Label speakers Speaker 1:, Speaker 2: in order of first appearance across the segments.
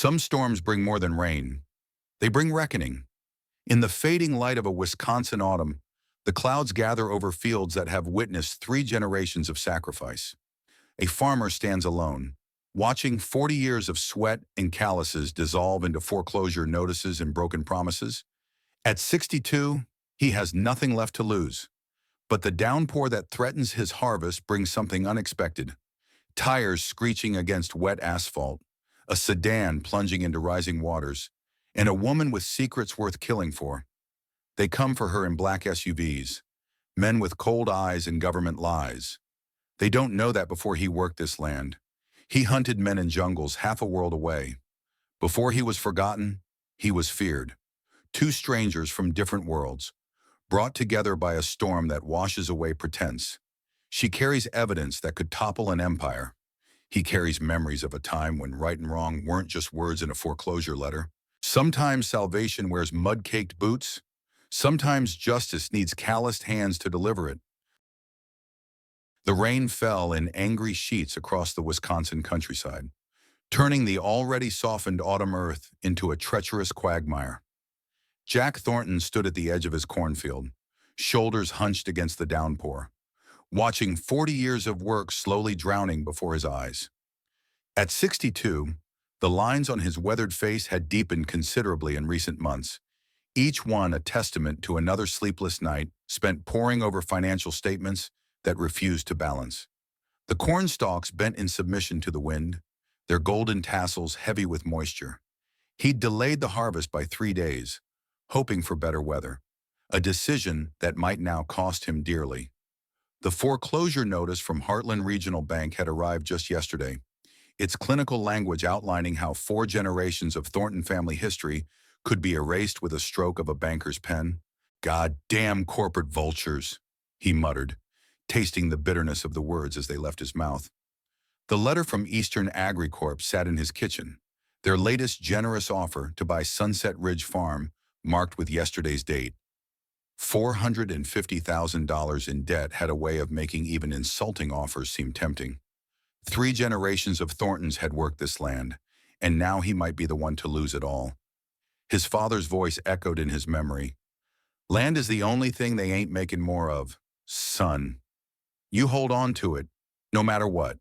Speaker 1: Some storms bring more than rain. They bring reckoning. In the fading light of a Wisconsin autumn, the clouds gather over fields that have witnessed 3 generations of sacrifice. A farmer stands alone, watching 40 years of sweat and calluses dissolve into foreclosure notices and broken promises. At 62, he has nothing left to lose. But the downpour that threatens his harvest brings something unexpected. Tires screeching against wet asphalt, a sedan plunging into rising waters, and a woman with secrets worth killing for. They come for her in black SUVs, men with cold eyes and government lies. They don't know that before he worked this land. He hunted men in jungles half a world away. Before he was forgotten, he was feared. 2 strangers from different worlds, brought together by a storm that washes away pretense. She carries evidence that could topple an empire. He carries memories of a time when right and wrong weren't just words in a foreclosure letter. Sometimes salvation wears mud-caked boots. Sometimes justice needs calloused hands to deliver it. The rain fell in angry sheets across the Wisconsin countryside, turning the already softened autumn earth into a treacherous quagmire. Jack Thornton stood at the edge of his cornfield, shoulders hunched against the downpour, watching 40 years of work slowly drowning before his eyes. At 62, the lines on his weathered face had deepened considerably in recent months, each one a testament to another sleepless night spent poring over financial statements that refused to balance. The corn stalks bent in submission to the wind, their golden tassels heavy with moisture. He'd delayed the harvest by 3 days, hoping for better weather, a decision that might now cost him dearly. The foreclosure notice from Heartland Regional Bank had arrived just yesterday, its clinical language outlining how 4 generations of Thornton family history could be erased with a stroke of a banker's pen. "God damn corporate vultures," he muttered, tasting the bitterness of the words as they left his mouth. The letter from Eastern AgriCorp sat in his kitchen, their latest generous offer to buy Sunset Ridge Farm marked with yesterday's date. $450,000 in debt had a way of making even insulting offers seem tempting. 3 generations of Thorntons had worked this land, and now he might be the one to lose it all. His father's voice echoed in his memory. "Land is the only thing they ain't making more of, son. You hold on to it, no matter what."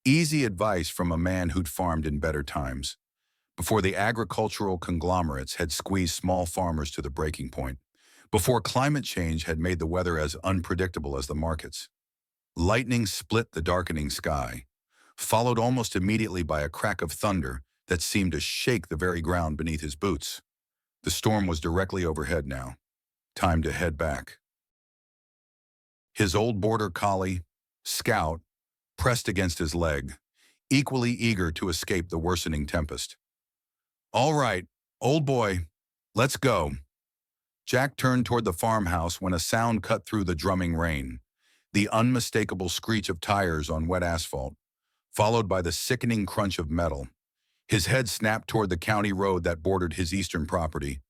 Speaker 1: Easy advice from a man who'd farmed in better times, before the agricultural conglomerates had squeezed small farmers to the breaking point, before climate change had made the weather as unpredictable as the markets. Lightning split the darkening sky, followed almost immediately by a crack of thunder that seemed to shake the very ground beneath his boots. The storm was directly overhead now. Time to head back. His old border collie, Scout, pressed against his leg, equally eager to escape the worsening tempest. "All right, old boy, let's go." Jack turned toward the farmhouse when a sound cut through the drumming rain, the unmistakable screech of tires on wet asphalt, followed by the sickening crunch of metal. His head snapped toward the county road that bordered his eastern property.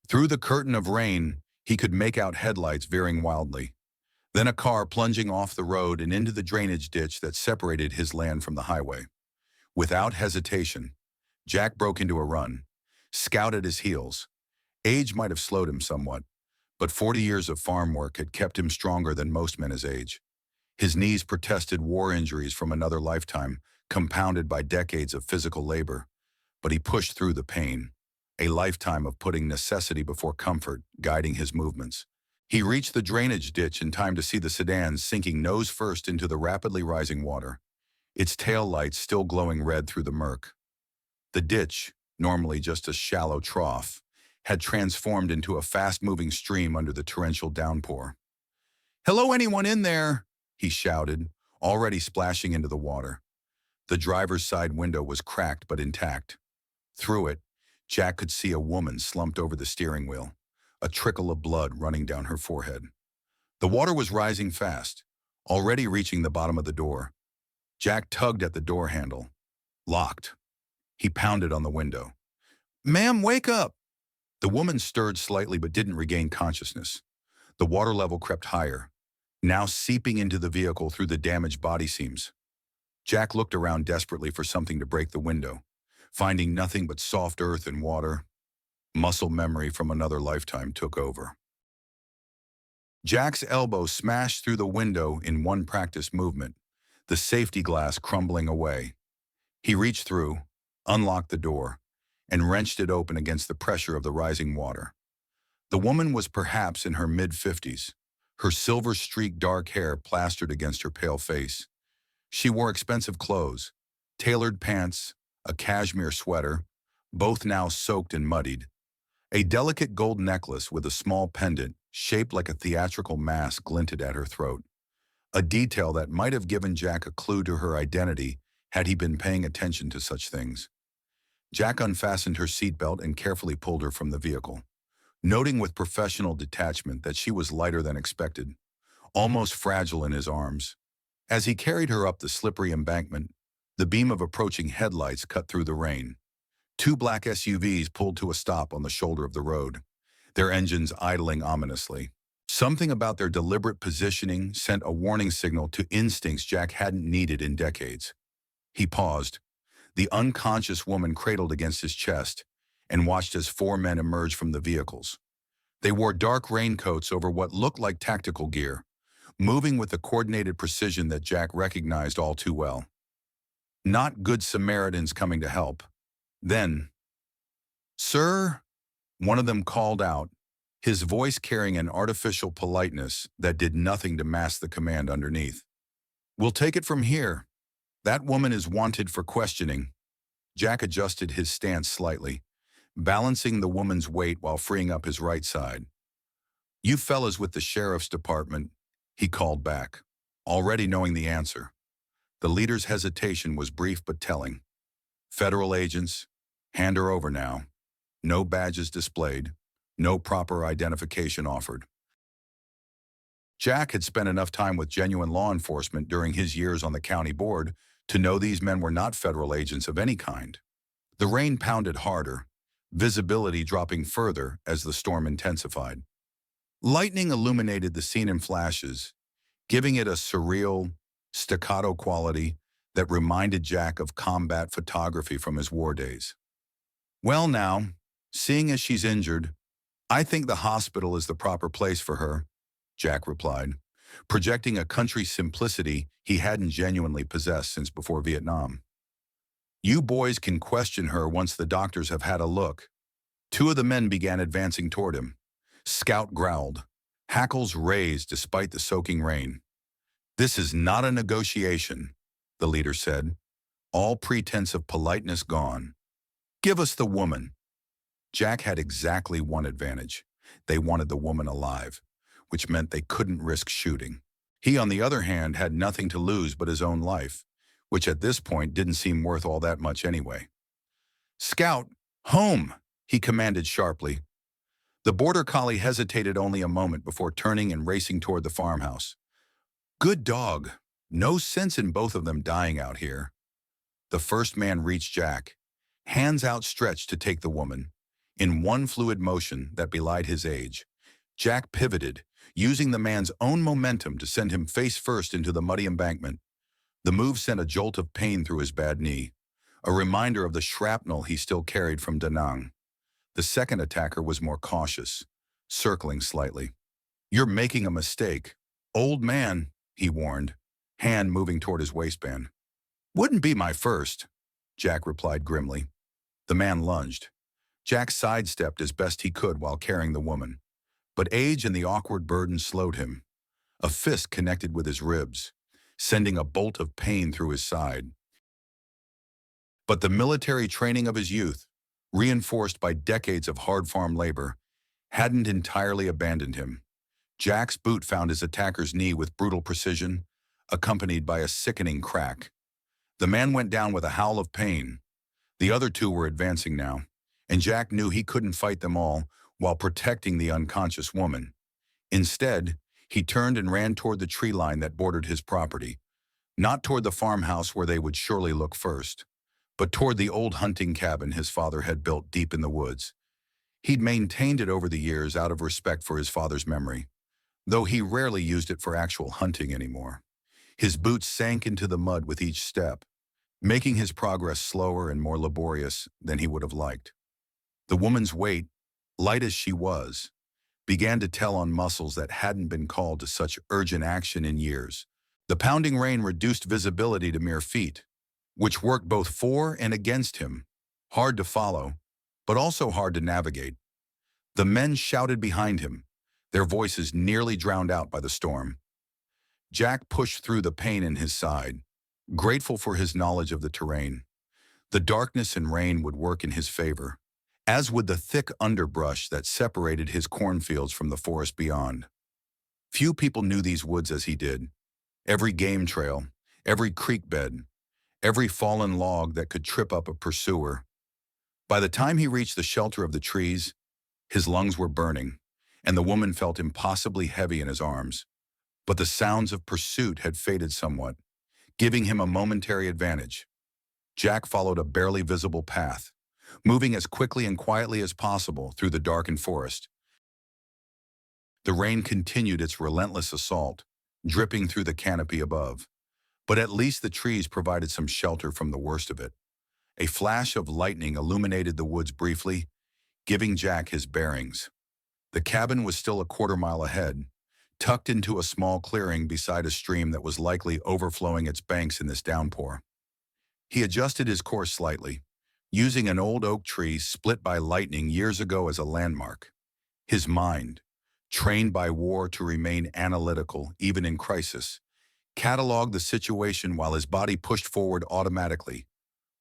Speaker 1: Through the curtain of rain, he could make out headlights veering wildly. Then a car plunging off the road and into the drainage ditch that separated his land from the highway. Without hesitation, Jack broke into a run, Scout at his heels. Age might have slowed him somewhat, but 40 years of farm work had kept him stronger than most men his age. His knees protested war injuries from another lifetime, compounded by decades of physical labor, but he pushed through the pain, a lifetime of putting necessity before comfort, guiding his movements. He reached the drainage ditch in time to see the sedan sinking nose first into the rapidly rising water, its tail lights still glowing red through the murk. The ditch, normally just a shallow trough, had transformed into a fast-moving stream under the torrential downpour. "Hello, anyone in there?" he shouted, already splashing into the water. The driver's side window was cracked but intact. Through it, Jack could see a woman slumped over the steering wheel, a trickle of blood running down her forehead. The water was rising fast, already reaching the bottom of the door. Jack tugged at the door handle. Locked. He pounded on the window. "Ma'am, wake up!" The woman stirred slightly but didn't regain consciousness. The water level crept higher, now seeping into the vehicle through the damaged body seams. Jack looked around desperately for something to break the window, Finding nothing but soft earth and water, muscle memory from another lifetime took over. Jack's elbow smashed through the window in one practice movement, the safety glass crumbling away. He reached through, unlocked the door, and wrenched it open against the pressure of the rising water. The woman was perhaps in her mid-50s, her silver-streaked dark hair plastered against her pale face. She wore expensive clothes, tailored pants, a cashmere sweater, both now soaked and muddied. A delicate gold necklace with a small pendant, shaped like a theatrical mask, glinted at her throat, a detail that might have given Jack a clue to her identity had he been paying attention to such things. Jack unfastened her seatbelt and carefully pulled her from the vehicle, noting with professional detachment that she was lighter than expected, almost fragile in his arms. As he carried her up the slippery embankment, the beam of approaching headlights cut through the rain. Two black SUVs pulled to a stop on the shoulder of the road, their engines idling ominously. Something about their deliberate positioning sent a warning signal to instincts Jack hadn't needed in decades. He paused, the unconscious woman cradled against his chest, and watched as four men emerged from the vehicles. They wore dark raincoats over what looked like tactical gear, moving with the coordinated precision that Jack recognized all too well. Not good Samaritans coming to help. Then, "Sir," one of them called out, his voice carrying an artificial politeness that did nothing to mask the command underneath. "We'll take it from here. That woman is wanted for questioning." Jack adjusted his stance slightly, balancing the woman's weight while freeing up his right side. "You fellas with the sheriff's department," he called back, already knowing the answer. The leader's hesitation was brief but telling. "Federal agents, hand her over now. No badges displayed, no proper identification offered." Jack had spent enough time with genuine law enforcement during his years on the county board to know these men were not federal agents of any kind. The rain pounded harder, visibility dropping further as the storm intensified. Lightning illuminated the scene in flashes, giving it a surreal, staccato quality that reminded Jack of combat photography from his war days. "Well now, seeing as she's injured, I think the hospital is the proper place for her," Jack replied, projecting a country simplicity he hadn't genuinely possessed since before Vietnam. "You boys can question her once the doctors have had a look." Two of the men began advancing toward him. Scout growled, hackles raised despite the soaking rain. "This is not a negotiation," the leader said, all pretense of politeness gone. "Give us the woman." Jack had exactly one advantage. They wanted the woman alive, which meant they couldn't risk shooting. He, on the other hand, had nothing to lose but his own life, which at this point didn't seem worth all that much anyway. "Scout, home!" he commanded sharply. The border collie hesitated only a moment before turning and racing toward the farmhouse. "Good dog. No sense in both of them dying out here." The first man reached Jack, hands outstretched to take the woman. In one fluid motion that belied his age, Jack pivoted, using the man's own momentum to send him face first into the muddy embankment. The move sent a jolt of pain through his bad knee, a reminder of the shrapnel he still carried from Da Nang. The second attacker was more cautious, circling slightly. "You're making a mistake, old man," he warned, hand moving toward his waistband. "Wouldn't be my first," Jack replied grimly. The man lunged. Jack sidestepped as best he could while carrying the woman, but age and the awkward burden slowed him. A fist connected with his ribs, sending a bolt of pain through his side. But the military training of his youth, reinforced by decades of hard farm labor, hadn't entirely abandoned him. Jack's boot found his attacker's knee with brutal precision, accompanied by a sickening crack. The man went down with a howl of pain. The other two were advancing now, and Jack knew he couldn't fight them all while protecting the unconscious woman. Instead, he turned and ran toward the tree line that bordered his property, not toward the farmhouse where they would surely look first, but toward the old hunting cabin his father had built deep in the woods. He'd maintained it over the years out of respect for his father's memory, though he rarely used it for actual hunting anymore. His boots sank into the mud with each step, making his progress slower and more laborious than he would have liked. The woman's weight, light as she was, began to tell on muscles that hadn't been called to such urgent action in years. The pounding rain reduced visibility to mere feet, which worked both for and against him, hard to follow, but also hard to navigate. The men shouted behind him, their voices nearly drowned out by the storm. Jack pushed through the pain in his side, grateful for his knowledge of the terrain. The darkness and rain would work in his favor, as would the thick underbrush that separated his cornfields from the forest beyond. Few people knew these woods as he did. Every game trail, every creek bed, every fallen log that could trip up a pursuer. By the time he reached the shelter of the trees, his lungs were burning, and the woman felt impossibly heavy in his arms. But the sounds of pursuit had faded somewhat, giving him a momentary advantage. Jack followed a barely visible path, moving as quickly and quietly as possible through the darkened forest. The rain continued its relentless assault, dripping through the canopy above. But at least the trees provided some shelter from the worst of it. A flash of lightning illuminated the woods briefly, giving Jack his bearings. The cabin was still a quarter-mile ahead, tucked into a small clearing beside a stream that was likely overflowing its banks in this downpour. He adjusted his course slightly, using an old oak tree split by lightning years ago as a landmark. His mind, trained by war to remain analytical even in crisis, cataloged the situation while his body pushed forward automatically.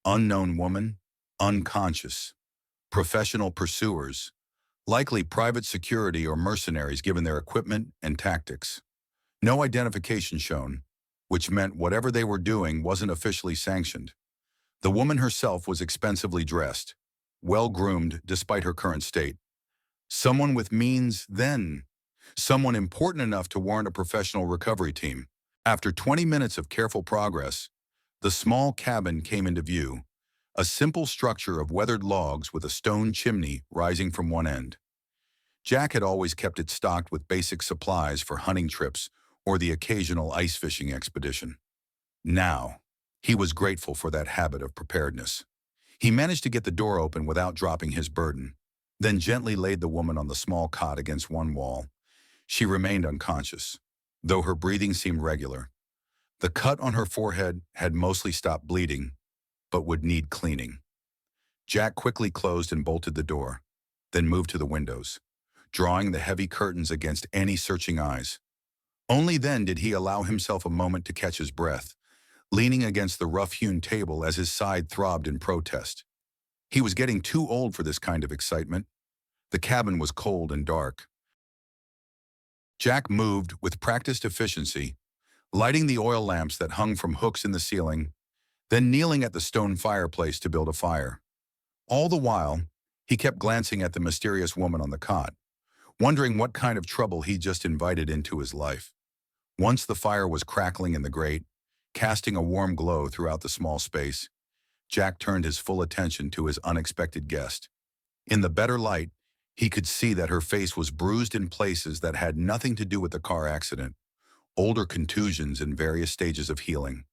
Speaker 1: Unknown woman, unconscious. Professional pursuers, likely private security or mercenaries given their equipment and tactics. No identification shown, which meant whatever they were doing wasn't officially sanctioned. The woman herself was expensively dressed, well-groomed despite her current state. Someone with means then. Someone important enough to warrant a professional recovery team. After 20 minutes of careful progress, the small cabin came into view, a simple structure of weathered logs with a stone chimney rising from one end. Jack had always kept it stocked with basic supplies for hunting trips or the occasional ice fishing expedition. Now, he was grateful for that habit of preparedness. He managed to get the door open without dropping his burden, then gently laid the woman on the small cot against one wall. She remained unconscious, though her breathing seemed regular. The cut on her forehead had mostly stopped bleeding, but would need cleaning. Jack quickly closed and bolted the door, then moved to the windows, drawing the heavy curtains against any searching eyes. Only then did he allow himself a moment to catch his breath, leaning against the rough-hewn table as his side throbbed in protest. He was getting too old for this kind of excitement. The cabin was cold and dark. Jack moved with practiced efficiency, lighting the oil lamps that hung from hooks in the ceiling, then kneeling at the stone fireplace to build a fire. All the while, he kept glancing at the mysterious woman on the cot, wondering what kind of trouble he'd just invited into his life. Once the fire was crackling in the grate, casting a warm glow throughout the small space, Jack turned his full attention to his unexpected guest. In the better light, he could see that her face was bruised in places that had nothing to do with the car accident, older contusions in various stages of healing.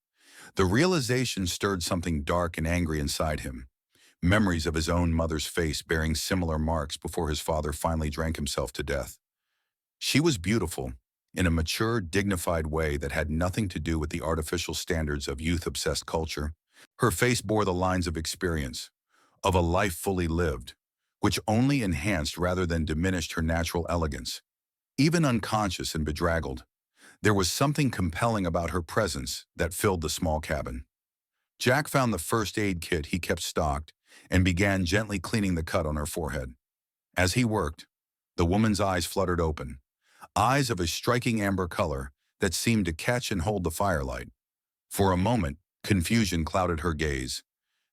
Speaker 1: The realization stirred something dark and angry inside him, memories of his own mother's face bearing similar marks before his father finally drank himself to death. She was beautiful, in a mature, dignified way that had nothing to do with the artificial standards of youth-obsessed culture. Her face bore the lines of experience, of a life fully lived, which only enhanced rather than diminished her natural elegance. Even unconscious and bedraggled, there was something compelling about her presence that filled the small cabin. Jack found the first aid kit he kept stocked and began gently cleaning the cut on her forehead. As he worked, the woman's eyes fluttered open, eyes of a striking amber color that seemed to catch and hold the firelight. For a moment, confusion clouded her gaze.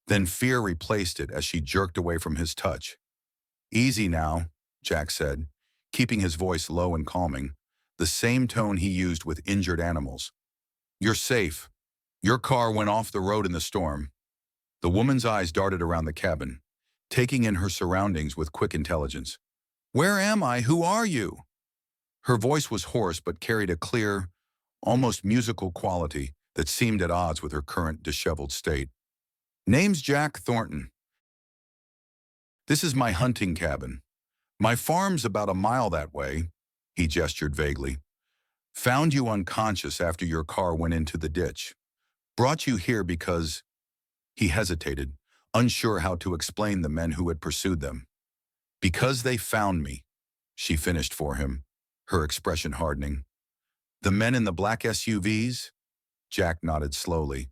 Speaker 1: Then fear replaced it as she jerked away from his touch. "Easy now," Jack said, keeping his voice low and calming, the same tone he used with injured animals. "You're safe. Your car went off the road in the storm." The woman's eyes darted around the cabin, taking in her surroundings with quick intelligence. "Where am I? Who are you?" Her voice was hoarse but carried a clear, almost musical quality that seemed at odds with her current disheveled state. Name's Jack Thornton. This is my hunting cabin. My farm's about a mile that way, he gestured vaguely. Found you unconscious after your car went into the ditch. Brought you here because, he hesitated, unsure how to explain the men who had pursued them. Because they found me, she finished for him, her expression hardening. The men in the black SUVs? Jack nodded slowly.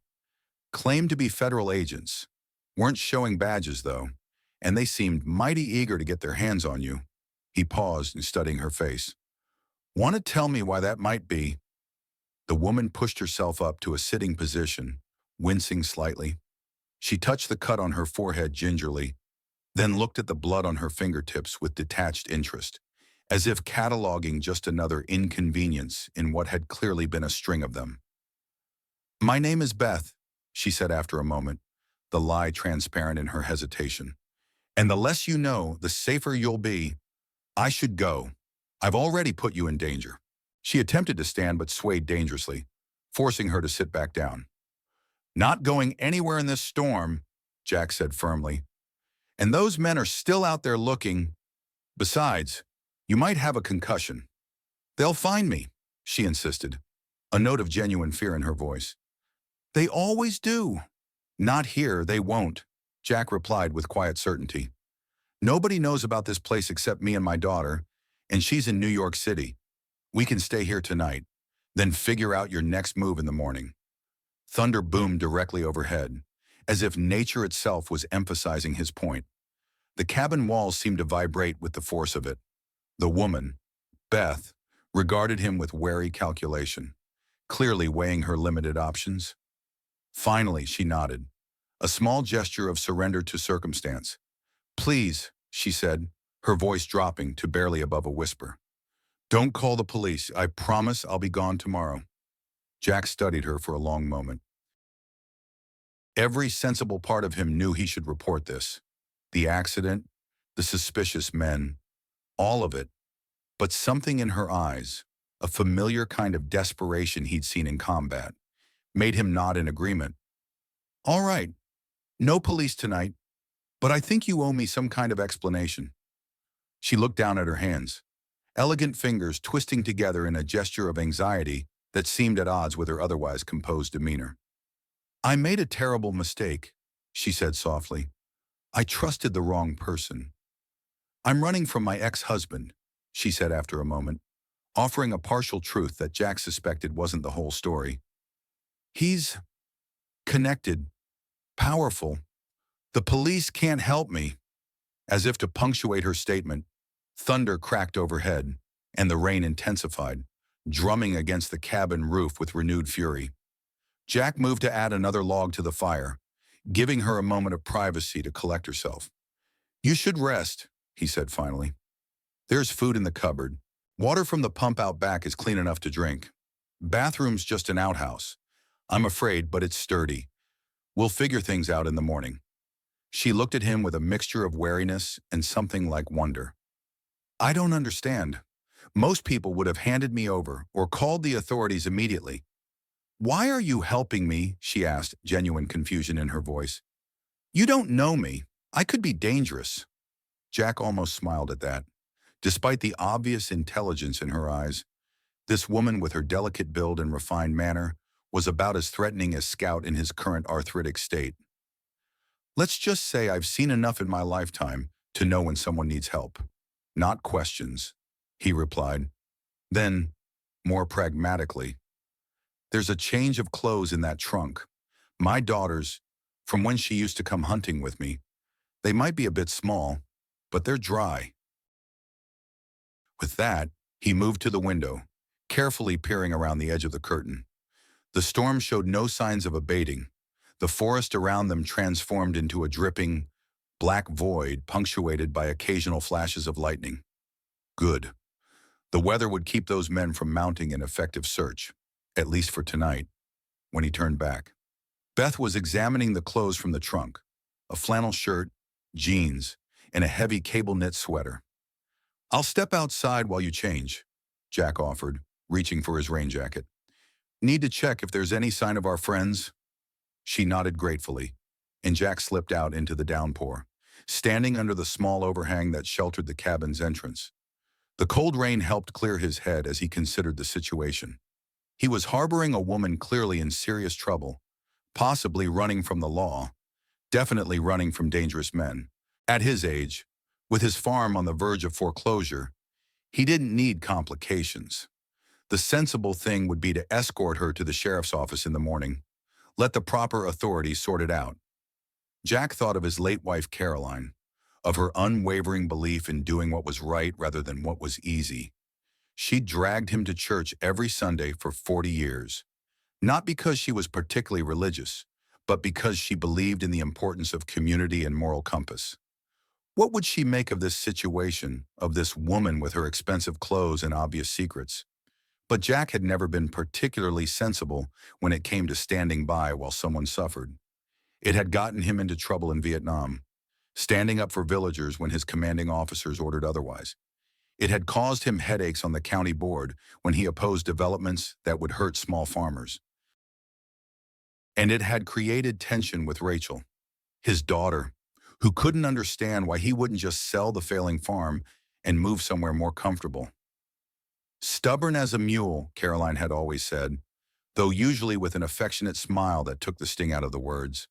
Speaker 1: Claimed to be federal agents. Weren't showing badges, though, and they seemed mighty eager to get their hands on you. He paused, studying her face. Want to tell me why that might be? The woman pushed herself up to a sitting position, wincing slightly. She touched the cut on her forehead gingerly, then looked at the blood on her fingertips with detached interest, as if cataloging just another inconvenience in what had clearly been a string of them. My name is Beth, she said after a moment, the lie transparent in her hesitation. And the less you know, the safer you'll be. I should go. I've already put you in danger. She attempted to stand but swayed dangerously, forcing her to sit back down. Not going anywhere in this storm, Jack said firmly. And those men are still out there looking. Besides, you might have a concussion. They'll find me, she insisted, a note of genuine fear in her voice. They always do. Not here, they won't, Jack replied with quiet certainty. Nobody knows about this place except me and my daughter, and she's in New York City. We can stay here tonight, then figure out your next move in the morning. Thunder boomed directly overhead, as if nature itself was emphasizing his point. The cabin walls seemed to vibrate with the force of it. The woman, Beth, regarded him with wary calculation, clearly weighing her limited options. Finally, she nodded, a small gesture of surrender to circumstance. Please, she said, her voice dropping to barely above a whisper. Don't call the police. I promise I'll be gone tomorrow. Jack studied her for a long moment. Every sensible part of him knew he should report this. The accident, the suspicious men, all of it. But something in her eyes, a familiar kind of desperation he'd seen in combat, made him nod in agreement. All right, no police tonight, but I think you owe me some kind of explanation. She looked down at her hands, elegant fingers twisting together in a gesture of anxiety that seemed at odds with her otherwise composed demeanor. I made a terrible mistake, she said softly. I trusted the wrong person. I'm running from my ex-husband, she said after a moment, offering a partial truth that Jack suspected wasn't the whole story. He's connected, powerful. The police can't help me. As if to punctuate her statement, thunder cracked overhead, and the rain intensified, drumming against the cabin roof with renewed fury. Jack moved to add another log to the fire, giving her a moment of privacy to collect herself. You should rest, he said finally. There's food in the cupboard. Water from the pump out back is clean enough to drink. Bathroom's just an outhouse. I'm afraid, but it's sturdy. We'll figure things out in the morning. She looked at him with a mixture of wariness and something like wonder. I don't understand. Most people would have handed me over or called the authorities immediately. Why are you helping me? She asked, genuine confusion in her voice. You don't know me. I could be dangerous. Jack almost smiled at that. Despite the obvious intelligence in her eyes, this woman with her delicate build and refined manner was about as threatening as Scout in his current arthritic state. Let's just say I've seen enough in my lifetime to know when someone needs help. Not questions, he replied. Then, more pragmatically, there's a change of clothes in that trunk. My daughter's, from when she used to come hunting with me. They might be a bit small, but they're dry. With that, he moved to the window, carefully peering around the edge of the curtain. The storm showed no signs of abating. The forest around them transformed into a dripping, black void punctuated by occasional flashes of lightning. Good. The weather would keep those men from mounting an effective search, at least for tonight. When he turned back, Beth was examining the clothes from the trunk, a flannel shirt, jeans, and a heavy cable-knit sweater. I'll step outside while you change, Jack offered, reaching for his rain jacket. Need to check if there's any sign of our friends? She nodded gratefully, and Jack slipped out into the downpour, standing under the small overhang that sheltered the cabin's entrance. The cold rain helped clear his head as he considered the situation. He was harboring a woman clearly in serious trouble, possibly running from the law, definitely running from dangerous men. At his age, with his farm on the verge of foreclosure, he didn't need complications. The sensible thing would be to escort her to the sheriff's office in the morning, let the proper authorities sort it out. Jack thought of his late wife Caroline, of her unwavering belief in doing what was right rather than what was easy. She dragged him to church every Sunday for 40 years, not because she was particularly religious, but because she believed in the importance of community and moral compass. What would she make of this situation, of this woman with her expensive clothes and obvious secrets? But Jack had never been particularly sensible when it came to standing by while someone suffered. It had gotten him into trouble in Vietnam, standing up for villagers when his commanding officers ordered otherwise. It had caused him headaches on the county board when he opposed developments that would hurt small farmers. And it had created tension with Rachel, his daughter, who couldn't understand why he wouldn't just sell the failing farm and move somewhere more comfortable. Stubborn as a mule, Caroline had always said, though usually with an affectionate smile that took the sting out of the words.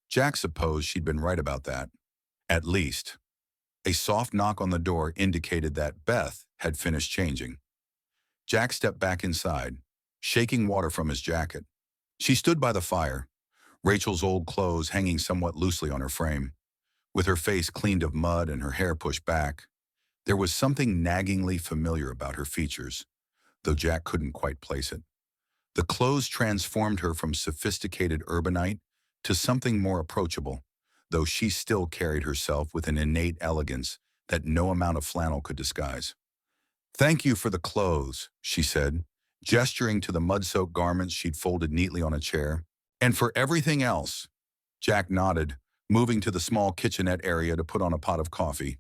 Speaker 1: Jack supposed she'd been right about that. At least. A soft knock on the door indicated that Beth had finished changing. Jack stepped back inside, shaking water from his jacket. She stood by the fire, Rachel's old clothes hanging somewhat loosely on her frame. With her face cleaned of mud and her hair pushed back, there was something naggingly familiar about her features, though Jack couldn't quite place it. The clothes transformed her from sophisticated urbanite to something more approachable, though she still carried herself with an innate elegance that no amount of flannel could disguise. "Thank you for the clothes," she said, gesturing to the mud-soaked garments she'd folded neatly on a chair. "And for everything else." Jack nodded, moving to the small kitchenette area to put on a pot of coffee.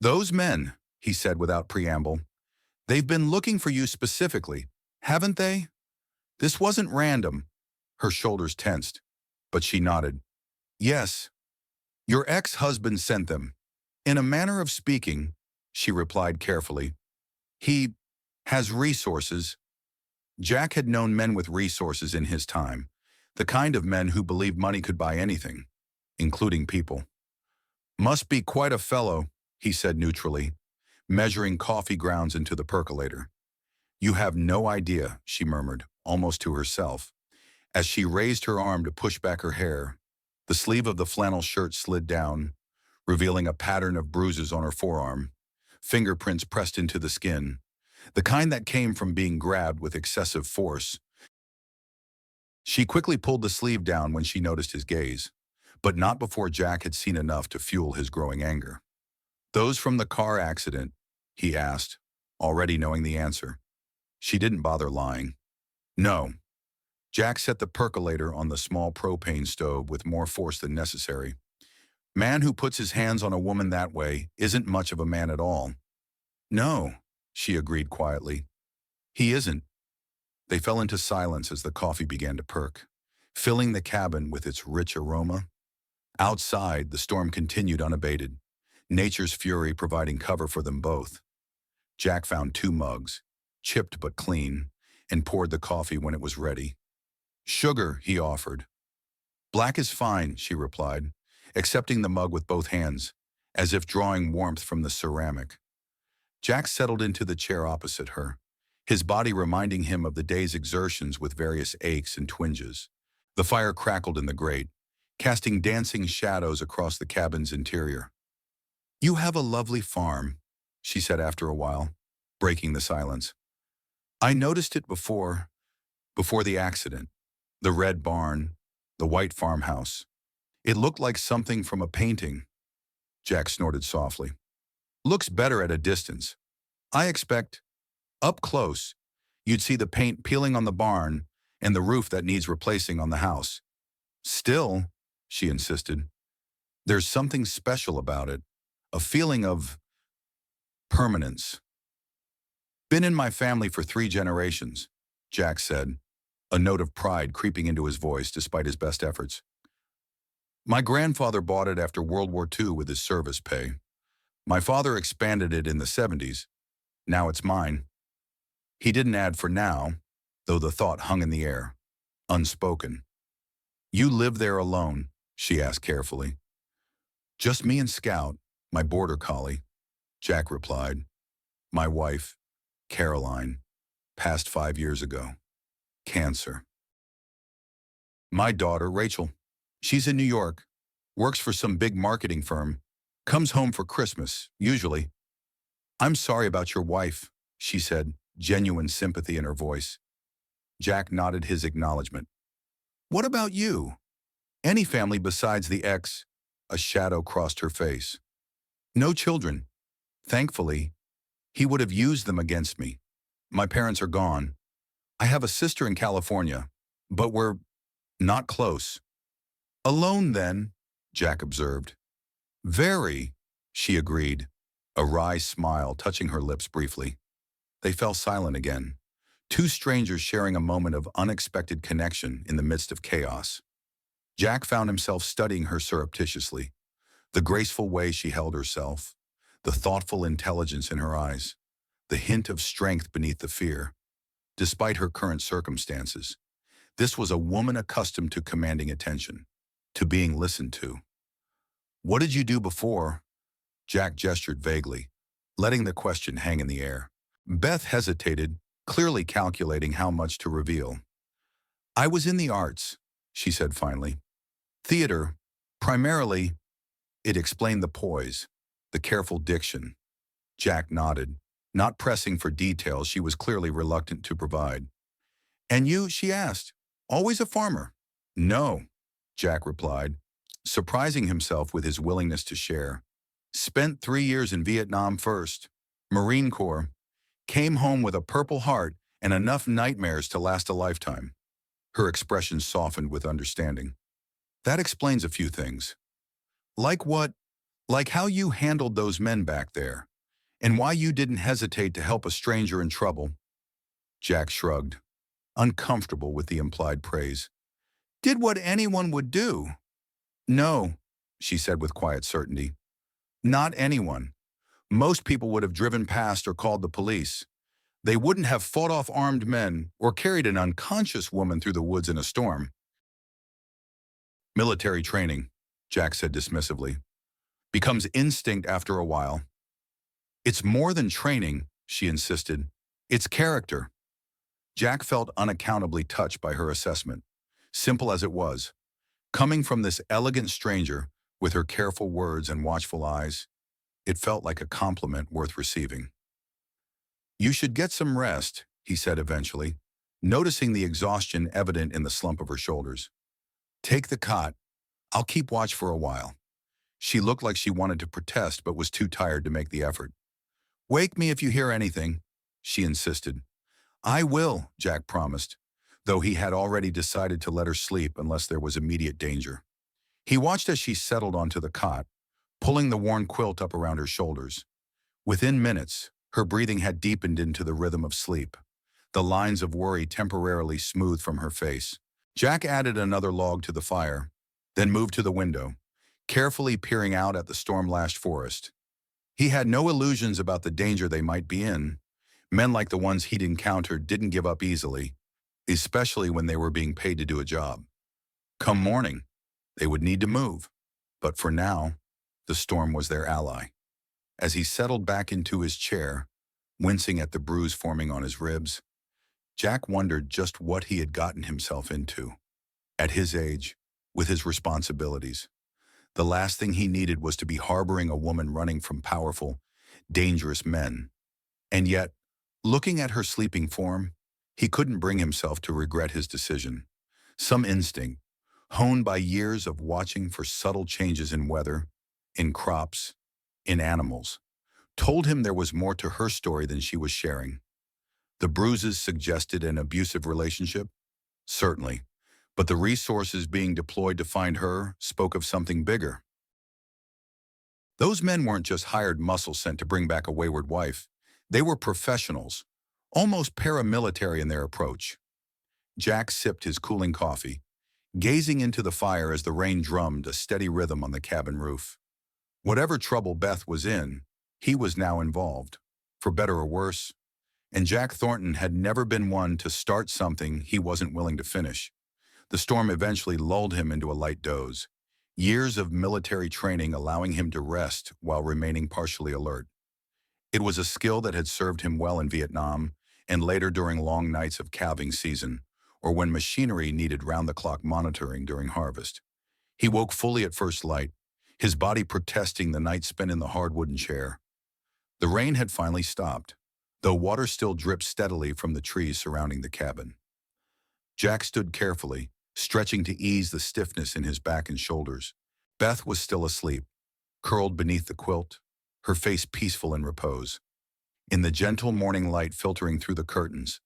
Speaker 1: "Those men," he said without preamble, "they've been looking for you specifically, haven't they?" This wasn't random. Her shoulders tensed, but she nodded. "Yes. Your ex-husband sent them. In a manner of speaking," she replied carefully. "He has resources." Jack had known men with resources in his time, the kind of men who believed money could buy anything, including people. "Must be quite a fellow," he said neutrally, measuring coffee grounds into the percolator. "You have no idea," she murmured, almost to herself, as she raised her arm to push back her hair. The sleeve of the flannel shirt slid down, revealing a pattern of bruises on her forearm, fingerprints pressed into the skin, the kind that came from being grabbed with excessive force. She quickly pulled the sleeve down when she noticed his gaze, but not before Jack had seen enough to fuel his growing anger. "Those from the car accident?" he asked, already knowing the answer. She didn't bother lying. "No." Jack set the percolator on the small propane stove with more force than necessary. "Man who puts his hands on a woman that way isn't much of a man at all." "No," she agreed quietly. "He isn't." They fell into silence as the coffee began to perk, filling the cabin with its rich aroma. Outside, the storm continued unabated, nature's fury providing cover for them both. Jack found 2 mugs, chipped but clean, and poured the coffee when it was ready. "Sugar," he offered. "Black is fine," she replied, accepting the mug with both hands, as if drawing warmth from the ceramic. Jack settled into the chair opposite her, his body reminding him of the day's exertions with various aches and twinges. The fire crackled in the grate, casting dancing shadows across the cabin's interior. "You have a lovely farm," she said after a while, breaking the silence. "I noticed it before the accident. The red barn, the white farmhouse. It looked like something from a painting." Jack snorted softly. "Looks better at a distance. I expect, up close, you'd see the paint peeling on the barn and the roof that needs replacing on the house. Still," she insisted, "there's something special about it, a feeling of permanence." "Been in my family for 3 generations," Jack said, a note of pride creeping into his voice despite his best efforts. My grandfather bought it after World War II with his service pay. My father expanded it in the 70s. Now it's mine. He didn't add for now, though the thought hung in the air, unspoken. You live there alone? She asked carefully. Just me and Scout, my border collie, Jack replied. My wife, Caroline, passed 5 years ago. Cancer. My daughter, Rachel. She's in New York, works for some big marketing firm, comes home for Christmas, usually. I'm sorry about your wife, she said, genuine sympathy in her voice. Jack nodded his acknowledgement. What about you? Any family besides the ex? A shadow crossed her face. No children. Thankfully, he would have used them against me. My parents are gone. I have a sister in California, but we're not close. Alone then, Jack observed. Very, she agreed, a wry smile touching her lips briefly. They fell silent again, two strangers sharing a moment of unexpected connection in the midst of chaos. Jack found himself studying her surreptitiously, the graceful way she held herself, the thoughtful intelligence in her eyes, the hint of strength beneath the fear. Despite her current circumstances, this was a woman accustomed to commanding attention, to being listened to. What did you do before? Jack gestured vaguely, letting the question hang in the air. Beth hesitated, clearly calculating how much to reveal. I was in the arts, she said finally. Theater, primarily. It explained the poise, the careful diction. Jack nodded, not pressing for details she was clearly reluctant to provide. And you, she asked, always a farmer? No, Jack replied, surprising himself with his willingness to share. Spent 3 years in Vietnam first, Marine Corps, came home with a Purple Heart and enough nightmares to last a lifetime. Her expression softened with understanding. That explains a few things. Like what? Like how you handled those men back there, and why you didn't hesitate to help a stranger in trouble. Jack shrugged, uncomfortable with the implied praise. Did what anyone would do. No, she said with quiet certainty. Not anyone. Most people would have driven past or called the police. They wouldn't have fought off armed men or carried an unconscious woman through the woods in a storm. Military training, Jack said dismissively, becomes instinct after a while. It's more than training, she insisted. It's character. Jack felt unaccountably touched by her assessment, simple as it was. Coming from this elegant stranger, with her careful words and watchful eyes, it felt like a compliment worth receiving. You should get some rest, he said eventually, noticing the exhaustion evident in the slump of her shoulders. Take the cot. I'll keep watch for a while. She looked like she wanted to protest but was too tired to make the effort. Wake me if you hear anything, she insisted. I will, Jack promised, though he had already decided to let her sleep unless there was immediate danger. He watched as she settled onto the cot, pulling the worn quilt up around her shoulders. Within minutes, her breathing had deepened into the rhythm of sleep, the lines of worry temporarily smoothed from her face. Jack added another log to the fire, then moved to the window, carefully peering out at the storm-lashed forest. He had no illusions about the danger they might be in. Men like the ones he'd encountered didn't give up easily, especially when they were being paid to do a job. Come morning, they would need to move, but for now, the storm was their ally. As he settled back into his chair, wincing at the bruise forming on his ribs, Jack wondered just what he had gotten himself into. At his age, with his responsibilities, the last thing he needed was to be harboring a woman running from powerful, dangerous men. And yet, looking at her sleeping form, he couldn't bring himself to regret his decision. Some instinct, honed by years of watching for subtle changes in weather, in crops, in animals, told him there was more to her story than she was sharing. The bruises suggested an abusive relationship? Certainly, but the resources being deployed to find her spoke of something bigger. Those men weren't just hired muscle sent to bring back a wayward wife. They were professionals, almost paramilitary in their approach. Jack sipped his cooling coffee, gazing into the fire as the rain drummed a steady rhythm on the cabin roof. Whatever trouble Beth was in, he was now involved, for better or worse, and Jack Thornton had never been one to start something he wasn't willing to finish. The storm eventually lulled him into a light doze, years of military training allowing him to rest while remaining partially alert. It was a skill that had served him well in Vietnam and later during long nights of calving season, or when machinery needed round-the-clock monitoring during harvest. He woke fully at first light, his body protesting the night spent in the hard wooden chair. The rain had finally stopped, though water still dripped steadily from the trees surrounding the cabin. Jack stood carefully, stretching to ease the stiffness in his back and shoulders. Beth was still asleep, curled beneath the quilt, her face peaceful in repose. In the gentle morning light filtering through the curtains,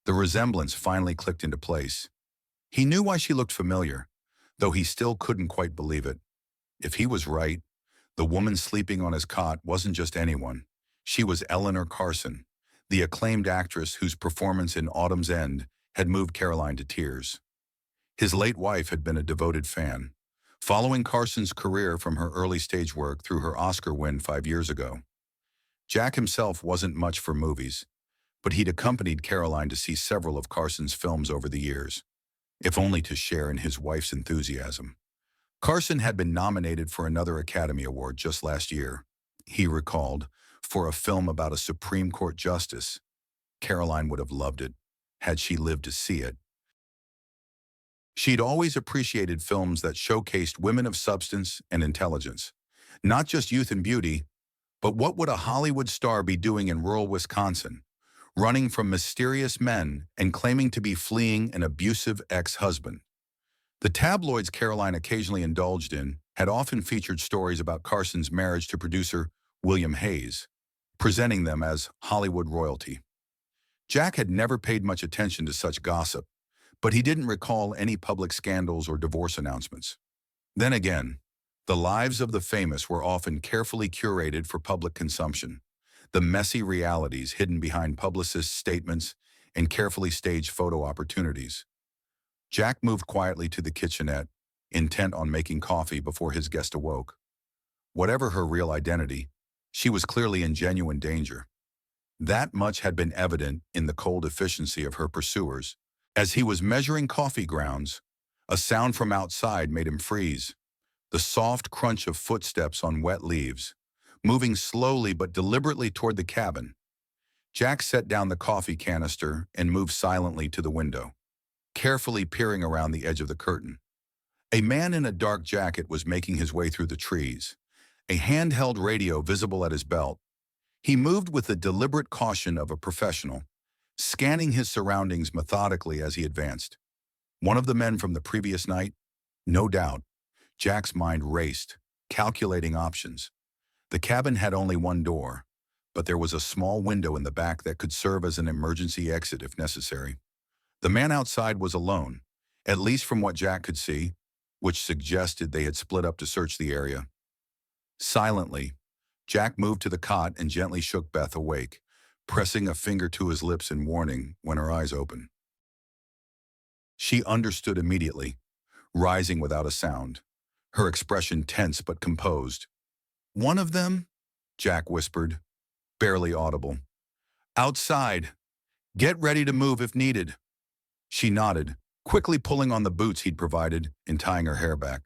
Speaker 1: the resemblance finally clicked into place. He knew why she looked familiar, though he still couldn't quite believe it. If he was right, the woman sleeping on his cot wasn't just anyone. She was Eleanor Carson, the acclaimed actress whose performance in Autumn's End had moved Caroline to tears. His late wife had been a devoted fan, following Carson's career from her early stage work through her Oscar win 5 years ago. Jack himself wasn't much for movies, but he'd accompanied Caroline to see several of Carson's films over the years, if only to share in his wife's enthusiasm. Carson had been nominated for another Academy Award just last year, he recalled, for a film about a Supreme Court justice. Caroline would have loved it, had she lived to see it. She'd always appreciated films that showcased women of substance and intelligence, not just youth and beauty, but what would a Hollywood star be doing in rural Wisconsin, running from mysterious men and claiming to be fleeing an abusive ex-husband? The tabloids Caroline occasionally indulged in had often featured stories about Carson's marriage to producer William Hayes, presenting them as Hollywood royalty. Jack had never paid much attention to such gossip, but he didn't recall any public scandals or divorce announcements. Then again, the lives of the famous were often carefully curated for public consumption, the messy realities hidden behind publicists' statements and carefully staged photo opportunities. Jack moved quietly to the kitchenette, intent on making coffee before his guest awoke. Whatever her real identity, she was clearly in genuine danger. That much had been evident in the cold efficiency of her pursuers. As he was measuring coffee grounds, a sound from outside made him freeze. The soft crunch of footsteps on wet leaves, moving slowly but deliberately toward the cabin. Jack set down the coffee canister and moved silently to the window, carefully peering around the edge of the curtain. A man in a dark jacket was making his way through the trees, a handheld radio visible at his belt. He moved with the deliberate caution of a professional, scanning his surroundings methodically as he advanced. One of the men from the previous night? No doubt. Jack's mind raced, calculating options. The cabin had only one door, but there was a small window in the back that could serve as an emergency exit if necessary. The man outside was alone, at least from what Jack could see, which suggested they had split up to search the area. Silently, Jack moved to the cot and gently shook Beth awake, pressing a finger to his lips in warning when her eyes opened. She understood immediately, rising without a sound, her expression tense but composed. "One of them?" Jack whispered, barely audible. "Outside. Get ready to move if needed." She nodded, quickly pulling on the boots he'd provided and tying her hair back.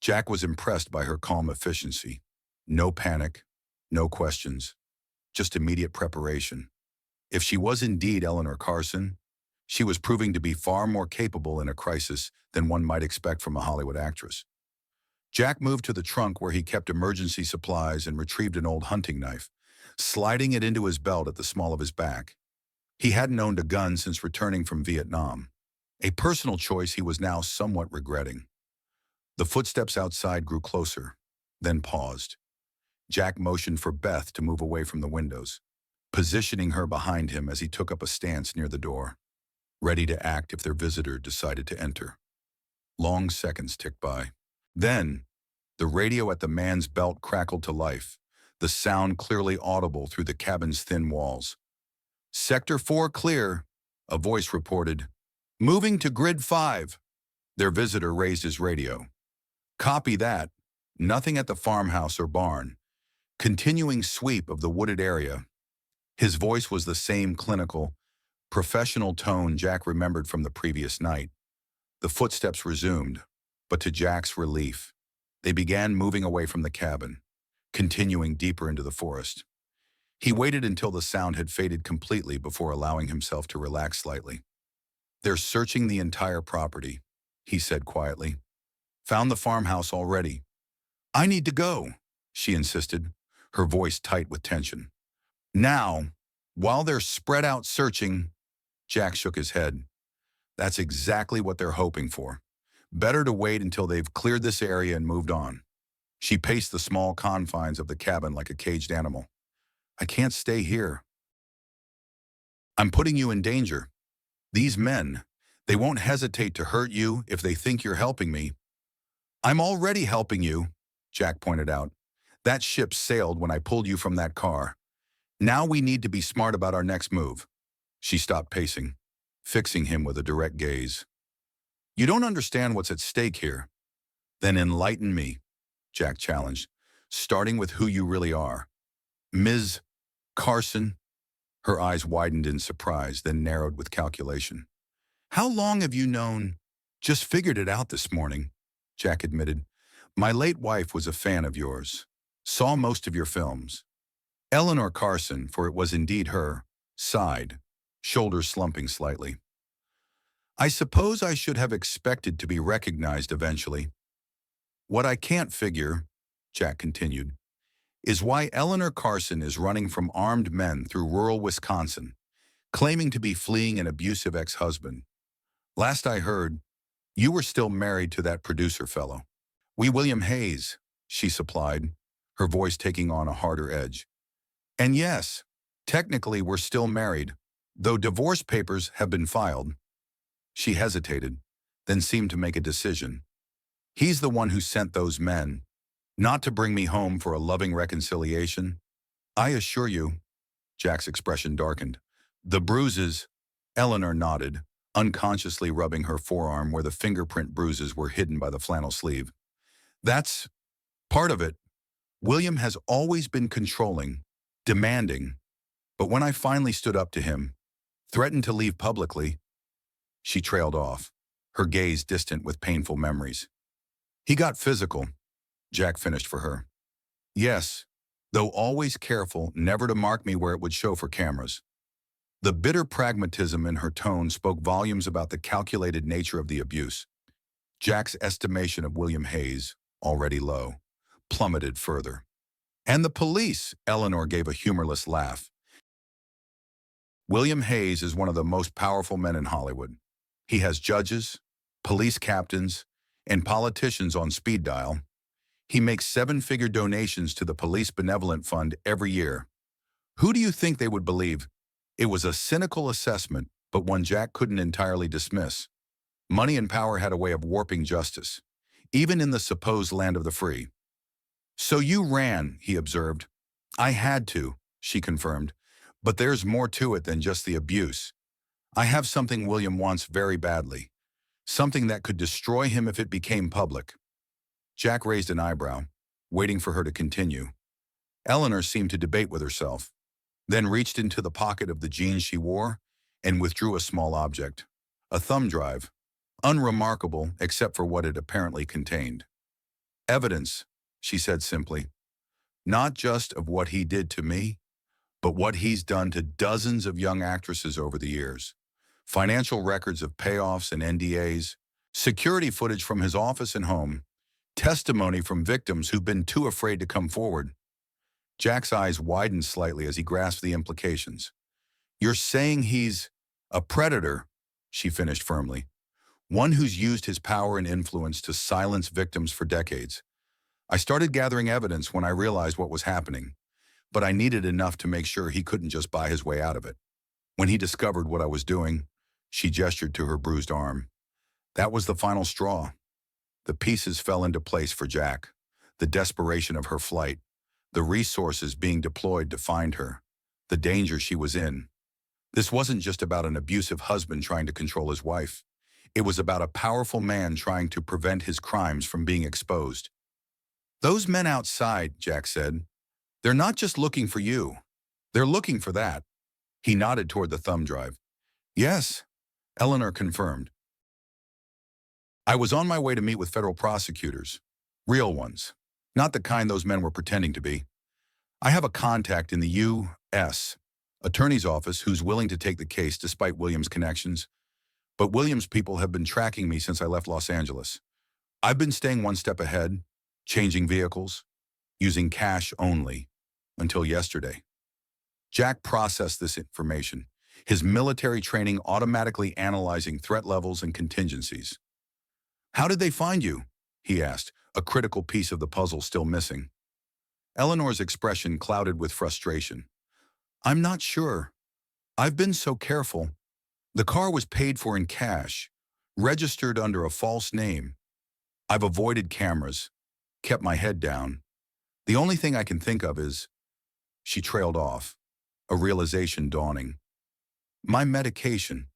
Speaker 1: Jack was impressed by her calm efficiency. No panic, no questions, just immediate preparation. If she was indeed Eleanor Carson, she was proving to be far more capable in a crisis than one might expect from a Hollywood actress. Jack moved to the trunk where he kept emergency supplies and retrieved an old hunting knife, sliding it into his belt at the small of his back. He hadn't owned a gun since returning from Vietnam, a personal choice he was now somewhat regretting. The footsteps outside grew closer, then paused. Jack motioned for Beth to move away from the windows, positioning her behind him as he took up a stance near the door, ready to act if their visitor decided to enter. Long seconds ticked by. Then, the radio at the man's belt crackled to life, the sound clearly audible through the cabin's thin walls. "Sector 4 clear," a voice reported. "Moving to Grid 5. Their visitor raised his radio. Copy that. Nothing at the farmhouse or barn. Continuing sweep of the wooded area. His voice was the same clinical, professional tone Jack remembered from the previous night. The footsteps resumed, but to Jack's relief, they began moving away from the cabin, continuing deeper into the forest. He waited until the sound had faded completely before allowing himself to relax slightly. "They're searching the entire property," he said quietly. "Found the farmhouse already." "I need to go," she insisted, her voice tight with tension. "Now, while they're spread out searching," Jack shook his head. "That's exactly what they're hoping for. Better to wait until they've cleared this area and moved on." She paced the small confines of the cabin like a caged animal. "I can't stay here. I'm putting you in danger. These men, they won't hesitate to hurt you if they think you're helping me." "I'm already helping you," Jack pointed out. "That ship sailed when I pulled you from that car. Now we need to be smart about our next move." She stopped pacing, fixing him with a direct gaze. "You don't understand what's at stake here." "Then enlighten me," Jack challenged, "starting with who you really are." "Ms. Carson?" Her eyes widened in surprise, then narrowed with calculation. "How long have you known?" "Just figured it out this morning," Jack admitted. "My late wife was a fan of yours. Saw most of your films." Eleanor Carson, for it was indeed her, sighed, shoulders slumping slightly. "I suppose I should have expected to be recognized eventually. What I can't figure," Jack continued, "is why Eleanor Carson is running from armed men through rural Wisconsin, claiming to be fleeing an abusive ex-husband. Last I heard, you were still married to that producer fellow." William Hayes," she supplied, her voice taking on a harder edge. "And yes, technically we're still married, though divorce papers have been filed." She hesitated, then seemed to make a decision. "He's the one who sent those men, not to bring me home for a loving reconciliation. I assure you." Jack's expression darkened. "The bruises," Eleanor nodded, unconsciously rubbing her forearm where the fingerprint bruises were hidden by the flannel sleeve. "That's part of it. William has always been controlling, demanding, but when I finally stood up to him, threatened to leave publicly." She trailed off, her gaze distant with painful memories. "He got physical," Jack finished for her. "Yes, though always careful never to mark me where it would show for cameras." The bitter pragmatism in her tone spoke volumes about the calculated nature of the abuse. Jack's estimation of William Hayes, already low, plummeted further. "And the police," Eleanor gave a humorless laugh. "William Hayes is one of the most powerful men in Hollywood. He has judges, police captains, and politicians on speed dial. He makes seven-figure donations to the Police Benevolent Fund every year. Who do you think they would believe?" It was a cynical assessment, but one Jack couldn't entirely dismiss. Money and power had a way of warping justice, even in the supposed land of the free. "So you ran," he observed. "I had to," she confirmed. "But there's more to it than just the abuse. I have something William wants very badly. Something that could destroy him if it became public." Jack raised an eyebrow, waiting for her to continue. Eleanor seemed to debate with herself, then reached into the pocket of the jeans she wore and withdrew a small object. A thumb drive, unremarkable except for what it apparently contained. "Evidence," she said simply. "Not just of what he did to me, but what he's done to dozens of young actresses over the years. Financial records of payoffs and NDAs, security footage from his office and home, testimony from victims who've been too afraid to come forward." Jack's eyes widened slightly as he grasped the implications. "You're saying he's a predator," she finished firmly. "One who's used his power and influence to silence victims for decades. I started gathering evidence when I realized what was happening, but I needed enough to make sure he couldn't just buy his way out of it. When he discovered what I was doing," she gestured to her bruised arm, "that was the final straw." The pieces fell into place for Jack, the desperation of her flight, the resources being deployed to find her, the danger she was in. This wasn't just about an abusive husband trying to control his wife. It was about a powerful man trying to prevent his crimes from being exposed. "Those men outside," Jack said, "they're not just looking for you. They're looking for that." He nodded toward the thumb drive. "Yes," Eleanor confirmed. "I was on my way to meet with federal prosecutors. Real ones. Not the kind those men were pretending to be. I have a contact in the U.S. Attorney's Office who's willing to take the case despite Williams' connections. But Williams' people have been tracking me since I left Los Angeles. I've been staying one step ahead, changing vehicles, using cash only, until yesterday." Jack processed this information, his military training automatically analyzing threat levels and contingencies. "How did they find you?" he asked, a critical piece of the puzzle still missing. Eleanor's expression clouded with frustration. "I'm not sure. I've been so careful. The car was paid for in cash, registered under a false name. I've avoided cameras, kept my head down. The only thing I can think of is—" She trailed off, a realization dawning. "My medication.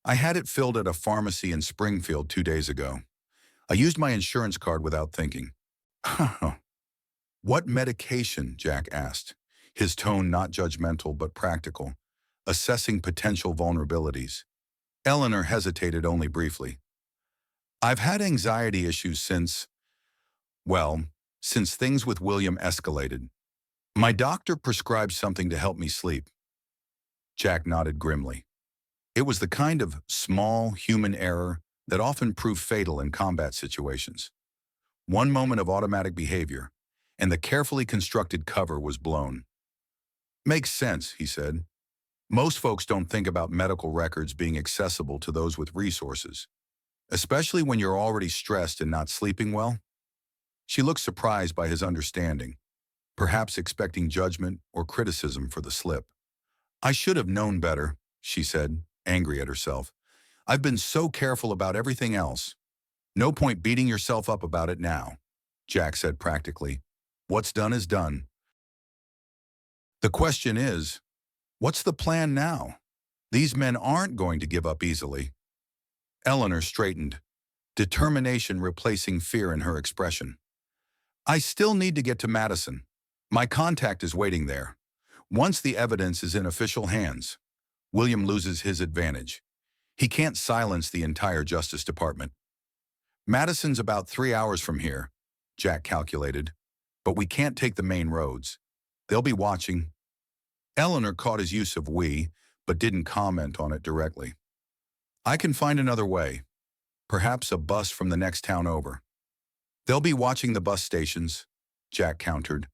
Speaker 1: I had it filled at a pharmacy in Springfield 2 days ago. I used my insurance card without thinking." "What medication?" Jack asked, his tone not judgmental but practical, assessing potential vulnerabilities. Eleanor hesitated only briefly. "I've had anxiety issues since things with William escalated. My doctor prescribed something to help me sleep." Jack nodded grimly. It was the kind of small human error that often proved fatal in combat situations. One moment of automatic behavior, and the carefully constructed cover was blown. "Makes sense," he said. "Most folks don't think about medical records being accessible to those with resources, especially when you're already stressed and not sleeping well." She looked surprised by his understanding, perhaps expecting judgment or criticism for the slip. "I should have known better," she said, angry at herself. "I've been so careful about everything else." "No point beating yourself up about it now," Jack said practically. "What's done is done. The question is, what's the plan now? These men aren't going to give up easily." Eleanor straightened, determination replacing fear in her expression. "I still need to get to Madison. My contact is waiting there. Once the evidence is in official hands, William loses his advantage. He can't silence the entire Justice Department. Madison's about 3 hours from here," Jack calculated, "but we can't take the main roads. They'll be watching." Eleanor caught his use of "we," but didn't comment on it directly. "I can find another way. Perhaps a bus from the next town over." "They'll be watching the bus stations," Jack countered,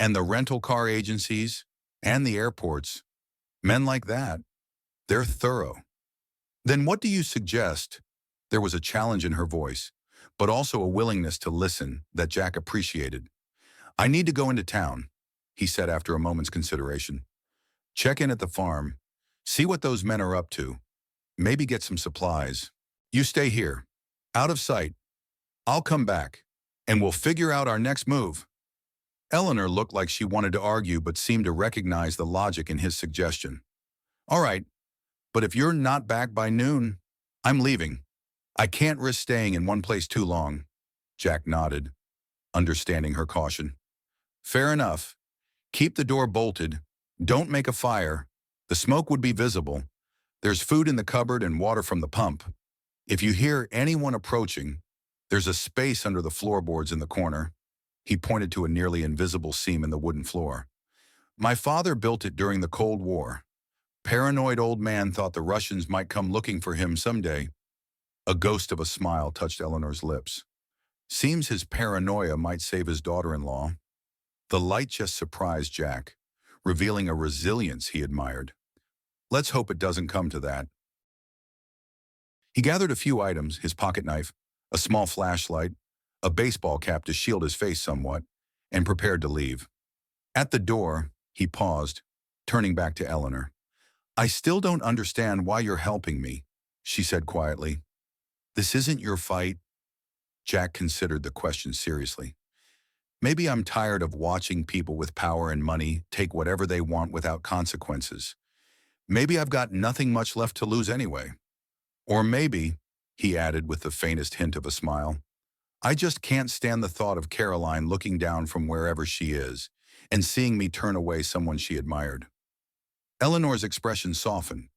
Speaker 1: "and the rental car agencies, and the airports. Men like that, they're thorough." "Then what do you suggest?" There was a challenge in her voice, but also a willingness to listen that Jack appreciated. "I need to go into town," he said after a moment's consideration. "Check in at the farm, see what those men are up to, maybe get some supplies. You stay here, out of sight. I'll come back, and we'll figure out our next move." Eleanor looked like she wanted to argue but seemed to recognize the logic in his suggestion. "All right, but if you're not back by noon, I'm leaving. I can't risk staying in one place too long." Jack nodded, understanding her caution. "Fair enough. Keep the door bolted. Don't make a fire. The smoke would be visible. There's food in the cupboard and water from the pump. If you hear anyone approaching, there's a space under the floorboards in the corner." He pointed to a nearly invisible seam in the wooden floor. "My father built it during the Cold War. Paranoid old man thought the Russians might come looking for him someday." A ghost of a smile touched Eleanor's lips. Seems his paranoia might save his daughter-in-law. The light just surprised Jack, revealing a resilience he admired. Let's hope it doesn't come to that. He gathered a few items, his pocket knife, a small flashlight, a baseball cap to shield his face somewhat, and prepared to leave. At the door, he paused, turning back to Eleanor. "I still don't understand why you're helping me," she said quietly. "This isn't your fight." Jack considered the question seriously. "Maybe I'm tired of watching people with power and money take whatever they want without consequences. Maybe I've got nothing much left to lose anyway. Or maybe he added with the faintest hint of a smile. I just can't stand the thought of Caroline looking down from wherever she is and seeing me turn away someone she admired. Eleanor's expression softened.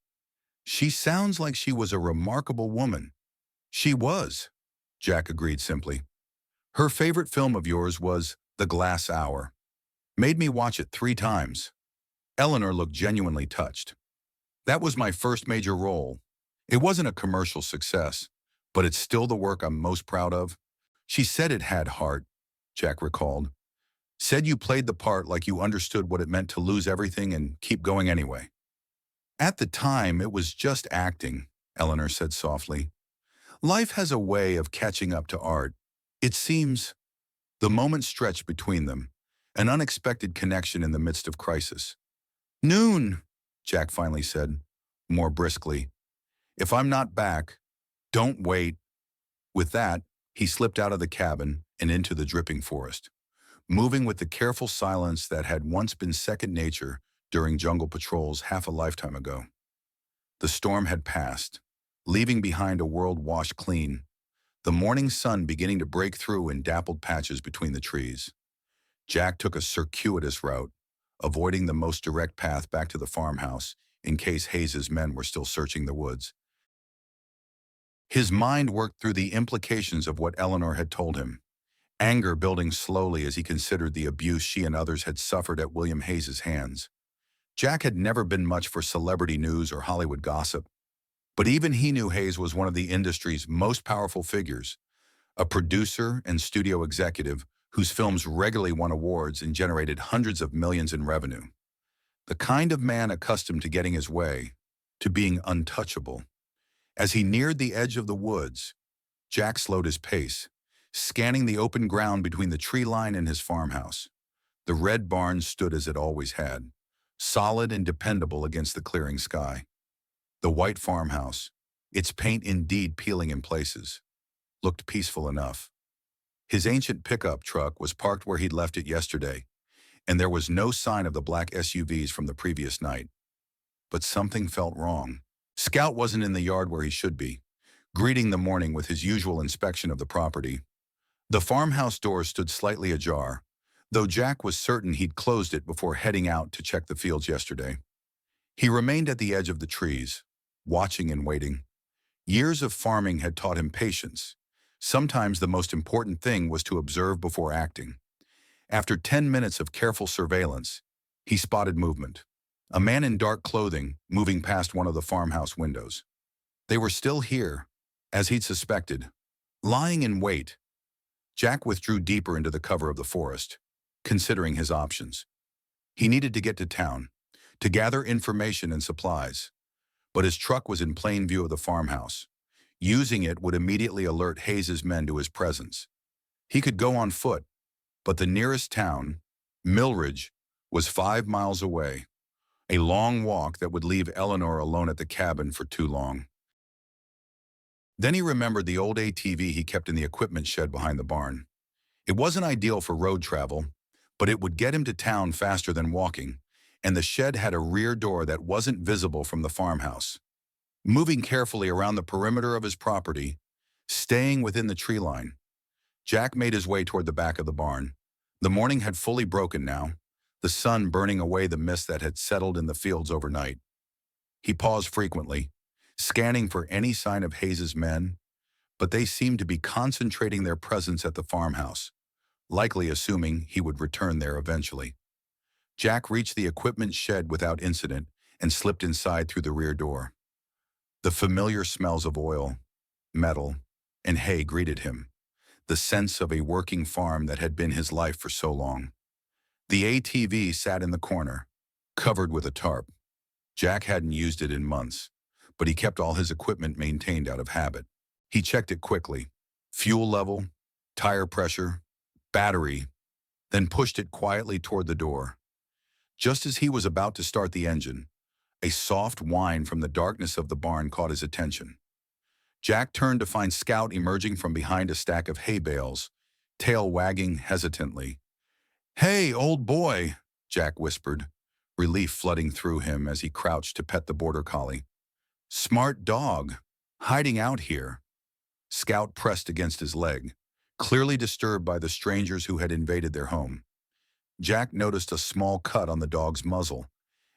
Speaker 1: She sounds like she was a remarkable woman. She was, Jack agreed simply. Her favorite film of yours was The Glass Hour. Made me watch it 3 times. Eleanor looked genuinely touched. That was my first major role. It wasn't a commercial success, but it's still the work I'm most proud of. She said it had heart, Jack recalled. Said you played the part like you understood what it meant to lose everything and keep going anyway. At the time, it was just acting, Eleanor said softly. Life has a way of catching up to art. It seems. The moment stretched between them, an unexpected connection in the midst of crisis. Noon, Jack finally said, more briskly. If I'm not back, don't wait. With that, he slipped out of the cabin and into the dripping forest, moving with the careful silence that had once been second nature during jungle patrols half a lifetime ago. The storm had passed, leaving behind a world washed clean, the morning sun beginning to break through in dappled patches between the trees. Jack took a circuitous route, avoiding the most direct path back to the farmhouse in case Hayes's men were still searching the woods. His mind worked through the implications of what Eleanor had told him, anger building slowly as he considered the abuse she and others had suffered at William Hayes's hands. Jack had never been much for celebrity news or Hollywood gossip, but even he knew Hayes was one of the industry's most powerful figures, a producer and studio executive whose films regularly won awards and generated hundreds of millions in revenue. The kind of man accustomed to getting his way, to being untouchable. As he neared the edge of the woods, Jack slowed his pace, scanning the open ground between the tree line and his farmhouse. The red barn stood as it always had, solid and dependable against the clearing sky. The white farmhouse, its paint indeed peeling in places, looked peaceful enough. His ancient pickup truck was parked where he'd left it yesterday, and there was no sign of the black SUVs from the previous night. But something felt wrong. Scout wasn't in the yard where he should be, greeting the morning with his usual inspection of the property. The farmhouse door stood slightly ajar, though Jack was certain he'd closed it before heading out to check the fields yesterday. He remained at the edge of the trees, watching and waiting. Years of farming had taught him patience. Sometimes the most important thing was to observe before acting. After 10 minutes of careful surveillance, he spotted movement. A man in dark clothing moving past one of the farmhouse windows. They were still here, as he'd suspected, lying in wait. Jack withdrew deeper into the cover of the forest, considering his options. He needed to get to town, to gather information and supplies, but his truck was in plain view of the farmhouse. Using it would immediately alert Hayes's men to his presence. He could go on foot, but the nearest town, Millridge, was 5 miles away, a long walk that would leave Eleanor alone at the cabin for too long. Then he remembered the old ATV he kept in the equipment shed behind the barn. It wasn't ideal for road travel, but it would get him to town faster than walking, and the shed had a rear door that wasn't visible from the farmhouse. Moving carefully around the perimeter of his property, staying within the tree line, Jack made his way toward the back of the barn. The morning had fully broken now, the sun burning away the mist that had settled in the fields overnight. He paused frequently, scanning for any sign of Hayes's men, but they seemed to be concentrating their presence at the farmhouse, likely assuming he would return there eventually. Jack reached the equipment shed without incident and slipped inside through the rear door. The familiar smells of oil, metal, and hay greeted him, the sense of a working farm that had been his life for so long. The ATV sat in the corner, covered with a tarp. Jack hadn't used it in months, but he kept all his equipment maintained out of habit. He checked it quickly, fuel level, tire pressure, battery, then pushed it quietly toward the door. Just as he was about to start the engine, a soft whine from the darkness of the barn caught his attention. Jack turned to find Scout emerging from behind a stack of hay bales, tail wagging hesitantly. "Hey, old boy," Jack whispered, relief flooding through him as he crouched to pet the border collie. "Smart dog, hiding out here." Scout pressed against his leg, clearly disturbed by the strangers who had invaded their home. Jack noticed a small cut on the dog's muzzle,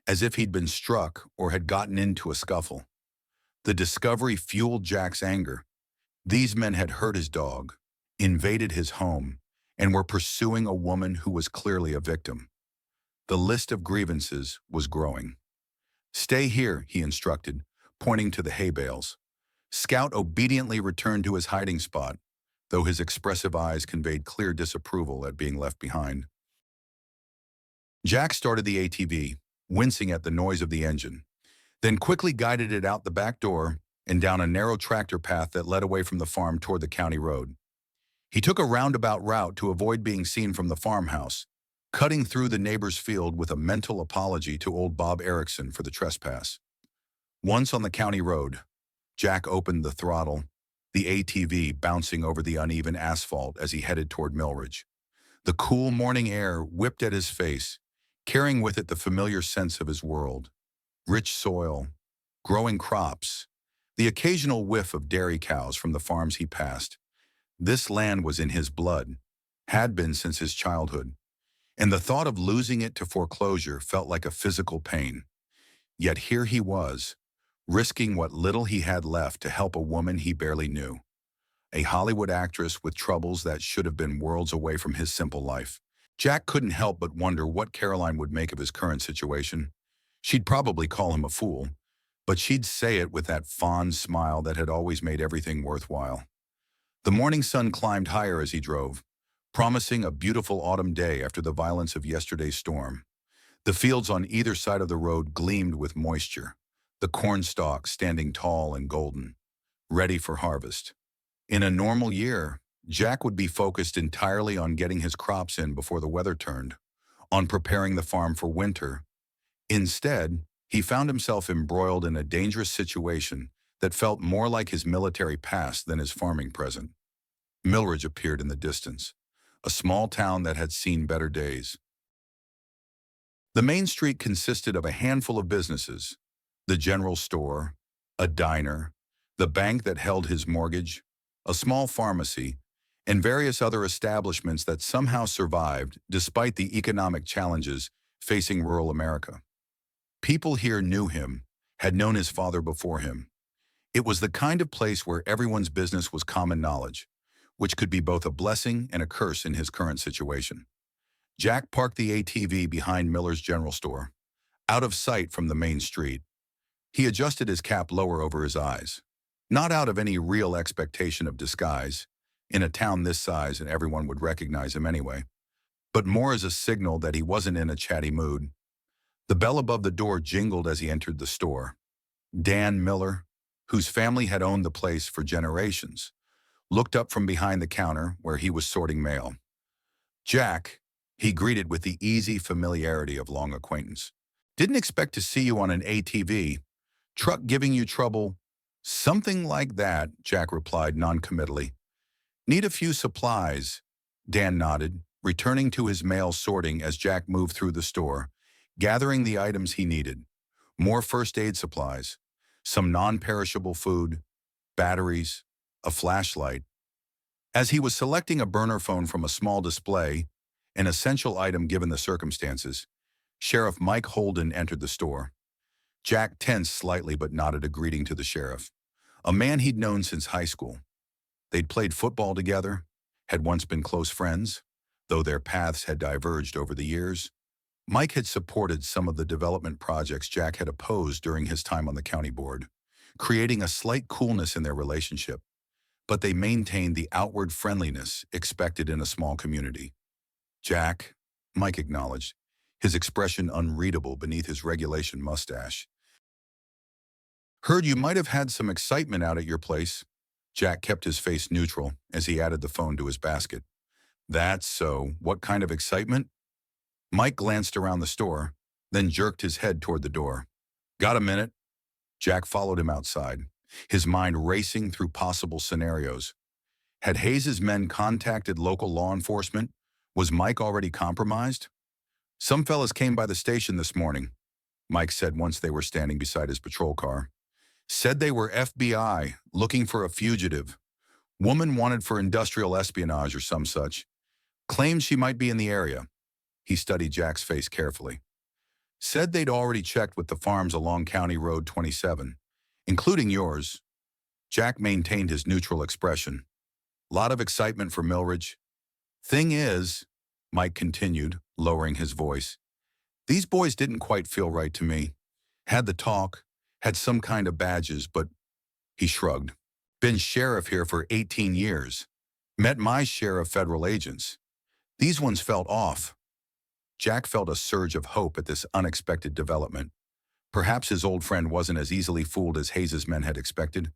Speaker 1: as if he'd been struck or had gotten into a scuffle. The discovery fueled Jack's anger. These men had hurt his dog, invaded his home, and were pursuing a woman who was clearly a victim. The list of grievances was growing. "Stay here," he instructed, pointing to the hay bales. Scout obediently returned to his hiding spot, though his expressive eyes conveyed clear disapproval at being left behind. Jack started the ATV, wincing at the noise of the engine, then quickly guided it out the back door and down a narrow tractor path that led away from the farm toward the county road. He took a roundabout route to avoid being seen from the farmhouse, cutting through the neighbor's field with a mental apology to old Bob Erickson for the trespass. Once on the county road, Jack opened the throttle, the ATV bouncing over the uneven asphalt as he headed toward Millridge. The cool morning air whipped at his face, carrying with it the familiar sense of his world. Rich soil, growing crops, the occasional whiff of dairy cows from the farms he passed. This land was in his blood, had been since his childhood, and the thought of losing it to foreclosure felt like a physical pain. Yet here he was, risking what little he had left to help a woman he barely knew. A Hollywood actress with troubles that should have been worlds away from his simple life. Jack couldn't help but wonder what Caroline would make of his current situation. She'd probably call him a fool, but she'd say it with that fond smile that had always made everything worthwhile. The morning sun climbed higher as he drove, promising a beautiful autumn day after the violence of yesterday's storm. The fields on either side of the road gleamed with moisture, the corn stalks standing tall and golden, ready for harvest. In a normal year, Jack would be focused entirely on getting his crops in before the weather turned, on preparing the farm for winter. Instead, he found himself embroiled in a dangerous situation that felt more like his military past than his farming present. Millridge appeared in the distance, a small town that had seen better days. The main street consisted of a handful of businesses: the general store, a diner, the bank that held his mortgage, a small pharmacy, and various other establishments that somehow survived despite the economic challenges facing rural America. People here knew him, had known his father before him. It was the kind of place where everyone's business was common knowledge, which could be both a blessing and a curse in his current situation. Jack parked the ATV behind Miller's general store, out of sight from the main street. He adjusted his cap lower over his eyes, not out of any real expectation of disguise. In a town this size, and everyone would recognize him anyway, but more as a signal that he wasn't in a chatty mood. The bell above the door jingled as he entered the store. Dan Miller, whose family had owned the place for generations, looked up from behind the counter where he was sorting mail. "Jack," he greeted with the easy familiarity of long acquaintance. "Didn't expect to see you on an ATV. Truck giving you trouble?" "Something like that," Jack replied noncommittally. "Need a few supplies." Dan nodded, returning to his mail sorting as Jack moved through the store, gathering the items he needed. More first aid supplies, some non-perishable food, batteries, a flashlight. As he was selecting a burner phone from a small display, an essential item given the circumstances, Sheriff Mike Holden entered the store. Jack tensed slightly but nodded a greeting to the sheriff, a man he'd known since high school. They'd played football together, had once been close friends, though their paths had diverged over the years. Mike had supported some of the development projects Jack had opposed during his time on the county board, creating a slight coolness in their relationship, but they maintained the outward friendliness expected in a small community. "Jack," Mike acknowledged, his expression unreadable beneath his regulation mustache. "Heard you might have had some excitement out at your place." Jack kept his face neutral as he added the phone to his basket. "That's so. What kind of excitement?" Mike glanced around the store, then jerked his head toward the door. "Got a minute?" Jack followed him outside, his mind racing through possible scenarios. Had Hayes's men contacted local law enforcement? Was Mike already compromised? "Some fellas came by the station this morning," Mike said once they were standing beside his patrol car. "Said they were FBI, looking for a fugitive. Woman wanted for industrial espionage or some such. Claimed she might be in the area. He studied Jack's face carefully. Said they'd already checked with the farms along County Road 27, including yours. Jack maintained his neutral expression. Lot of excitement for Milridge. Thing is, Mike continued, lowering his voice, these boys didn't quite feel right to me. Had the talk, had some kind of badges, but he shrugged. Been sheriff here for 18 years. Met my share of federal agents. These ones felt off. Jack felt a surge of hope at this unexpected development. Perhaps his old friend wasn't as easily fooled as Hayes's men had expected.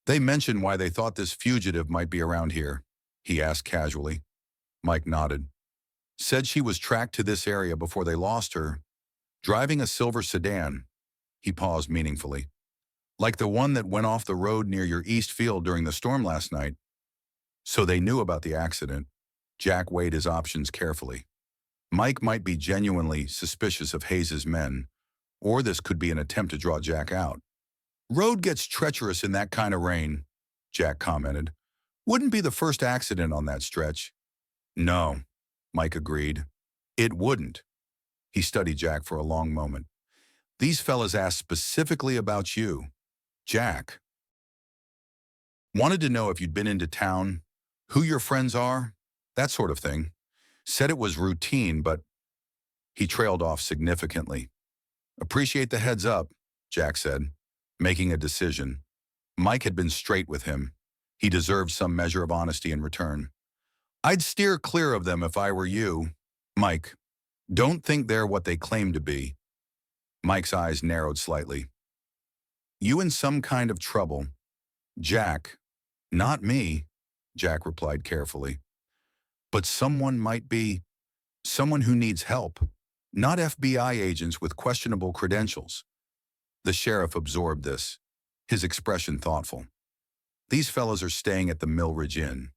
Speaker 1: They mentioned why they thought this fugitive might be around here, he asked casually. Mike nodded. Said she was tracked to this area before they lost her, driving a silver sedan. He paused meaningfully. Like the one that went off the road near your east field during the storm last night. So they knew about the accident. Jack weighed his options carefully. Mike might be genuinely suspicious of Hayes's men, or this could be an attempt to draw Jack out. Road gets treacherous in that kind of rain, Jack commented. Wouldn't be the first accident on that stretch. No, Mike agreed. It wouldn't. He studied Jack for a long moment. These fellas asked specifically about you. Jack. Wanted to know if you'd been into town, who your friends are, that sort of thing. Said it was routine, but he trailed off significantly. Appreciate the heads up, Jack said, making a decision. Mike had been straight with him. He deserved some measure of honesty in return. I'd steer clear of them if I were you. Mike, don't think they're what they claim to be. Mike's eyes narrowed slightly. You in some kind of trouble. Jack, not me, Jack replied carefully. But someone might be, someone who needs help, not FBI agents with questionable credentials. The sheriff absorbed this, his expression thoughtful. These fellows are staying at the Milridge Inn.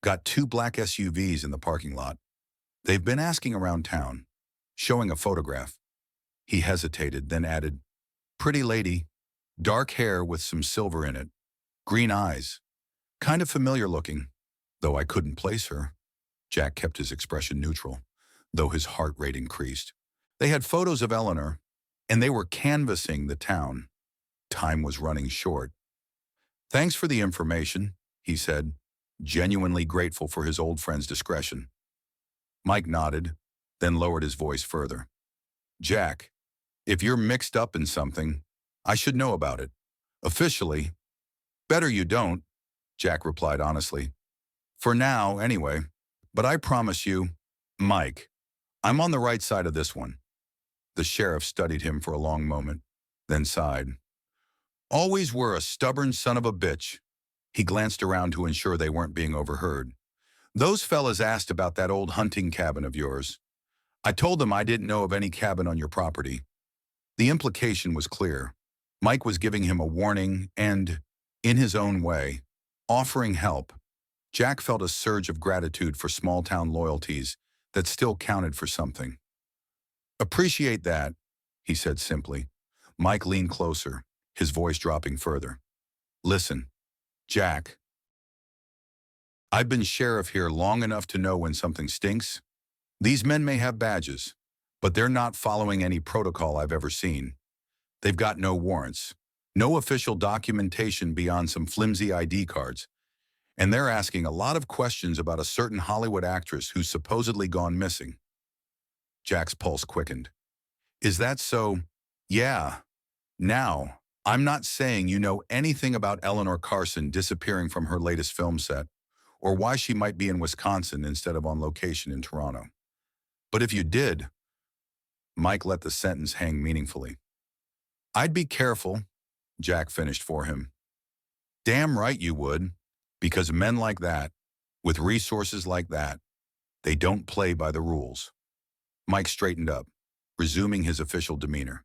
Speaker 1: Got 2 black SUVs in the parking lot. They've been asking around town, showing a photograph. He hesitated, then added, pretty lady, dark hair with some silver in it, green eyes, kind of familiar looking, though I couldn't place her. Jack kept his expression neutral, though his heart rate increased. They had photos of Eleanor, and they were canvassing the town. Time was running short. Thanks for the information, he said, genuinely grateful for his old friend's discretion. Mike nodded, then lowered his voice further. Jack, if you're mixed up in something, I should know about it. Officially. Better you don't, Jack replied honestly. For now, anyway. But I promise you, Mike, I'm on the right side of this one. The sheriff studied him for a long moment, then sighed. Always were a stubborn son of a bitch. He glanced around to ensure they weren't being overheard. Those fellas asked about that old hunting cabin of yours. I told them I didn't know of any cabin on your property. The implication was clear. Mike was giving him a warning and, in his own way, offering help. Jack felt a surge of gratitude for small-town loyalties that still counted for something. Appreciate that, he said simply. Mike leaned closer, his voice dropping further. Listen, Jack. I've been sheriff here long enough to know when something stinks. These men may have badges, but they're not following any protocol I've ever seen. They've got no warrants, no official documentation beyond some flimsy ID cards. And they're asking a lot of questions about a certain Hollywood actress who's supposedly gone missing. Jack's pulse quickened. Is that so? Yeah. Now, I'm not saying you know anything about Eleanor Carson disappearing from her latest film set, or why she might be in Wisconsin instead of on location in Toronto. But if you did, Mike let the sentence hang meaningfully. I'd be careful, Jack finished for him. Damn right you would. Because men like that, with resources like that, they don't play by the rules. Mike straightened up, resuming his official demeanor.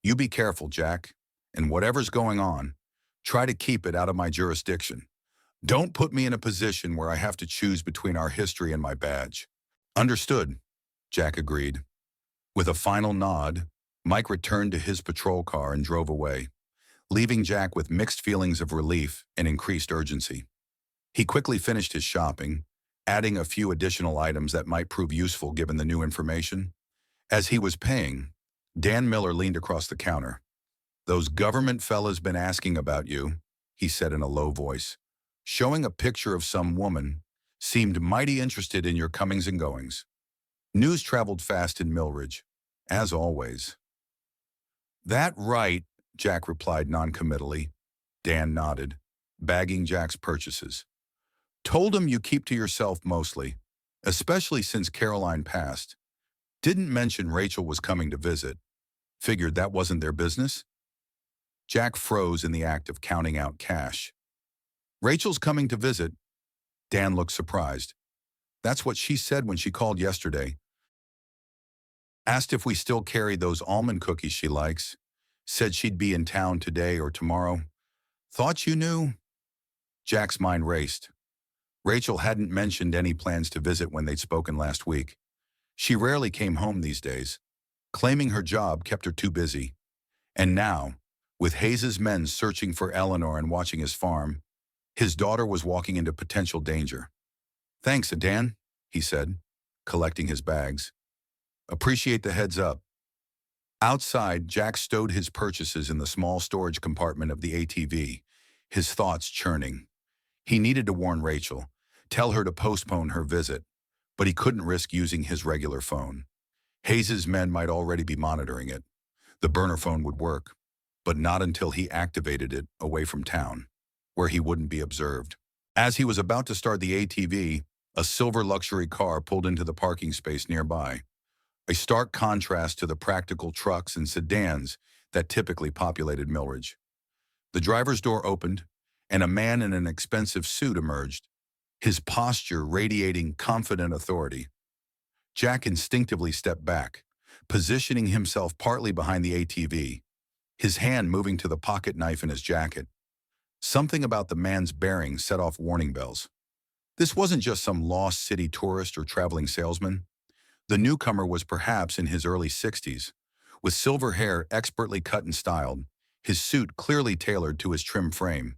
Speaker 1: You be careful, Jack, and whatever's going on, try to keep it out of my jurisdiction. Don't put me in a position where I have to choose between our history and my badge. Understood, Jack agreed. With a final nod, Mike returned to his patrol car and drove away, leaving Jack with mixed feelings of relief and increased urgency. He quickly finished his shopping, adding a few additional items that might prove useful given the new information. As he was paying, Dan Miller leaned across the counter. "Those government fellas been asking about you," he said in a low voice, showing a picture of some woman, "seemed mighty interested in your comings and goings." News traveled fast in Millridge, as always. "That right," Jack replied noncommittally. Dan nodded, bagging Jack's purchases. "Told him you keep to yourself mostly, especially since Caroline passed. Didn't mention Rachel was coming to visit. Figured that wasn't their business." Jack froze in the act of counting out cash. "Rachel's coming to visit." Dan looked surprised. "That's what she said when she called yesterday. Asked if we still carried those almond cookies she likes. Said she'd be in town today or tomorrow. Thought you knew?" Jack's mind raced. Rachel hadn't mentioned any plans to visit when they'd spoken last week. She rarely came home these days, claiming her job kept her too busy. And now, with Hayes's men searching for Eleanor and watching his farm, his daughter was walking into potential danger. "Thanks, Dan," he said, collecting his bags. "Appreciate the heads up." Outside, Jack stowed his purchases in the small storage compartment of the ATV, his thoughts churning. He needed to warn Rachel, tell her to postpone her visit, but he couldn't risk using his regular phone. Hayes's men might already be monitoring it. The burner phone would work, but not until he activated it away from town, where he wouldn't be observed. As he was about to start the ATV, a silver luxury car pulled into the parking space nearby, a stark contrast to the practical trucks and sedans that typically populated Millridge. The driver's door opened, and a man in an expensive suit emerged, his posture radiating confident authority. Jack instinctively stepped back, positioning himself partly behind the ATV, his hand moving to the pocket knife in his jacket. Something about the man's bearing set off warning bells. This wasn't just some lost city tourist or traveling salesman. The newcomer was perhaps in his early 60s, with silver hair expertly cut and styled, his suit clearly tailored to his trim frame.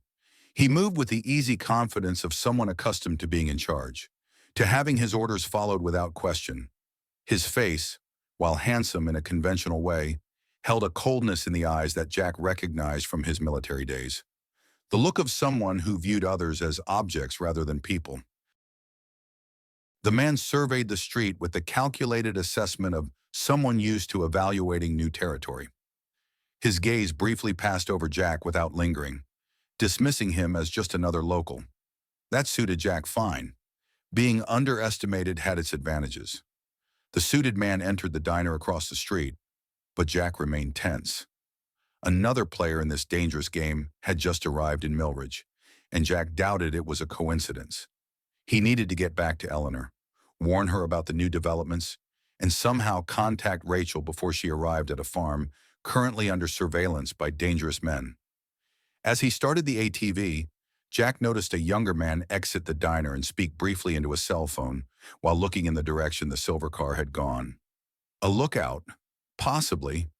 Speaker 1: He moved with the easy confidence of someone accustomed to being in charge, to having his orders followed without question. His face, while handsome in a conventional way, held a coldness in the eyes that Jack recognized from his military days. The look of someone who viewed others as objects rather than people. The man surveyed the street with the calculated assessment of someone used to evaluating new territory. His gaze briefly passed over Jack without lingering, dismissing him as just another local. That suited Jack fine. Being underestimated had its advantages. The suited man entered the diner across the street, but Jack remained tense. Another player in this dangerous game had just arrived in Millridge, and Jack doubted it was a coincidence. He needed to get back to Eleanor, warn her about the new developments, and somehow contact Rachel before she arrived at a farm currently under surveillance by dangerous men. As he started the ATV, Jack noticed a younger man exit the diner and speak briefly into a cell phone while looking in the direction the silver car had gone. A lookout, possibly.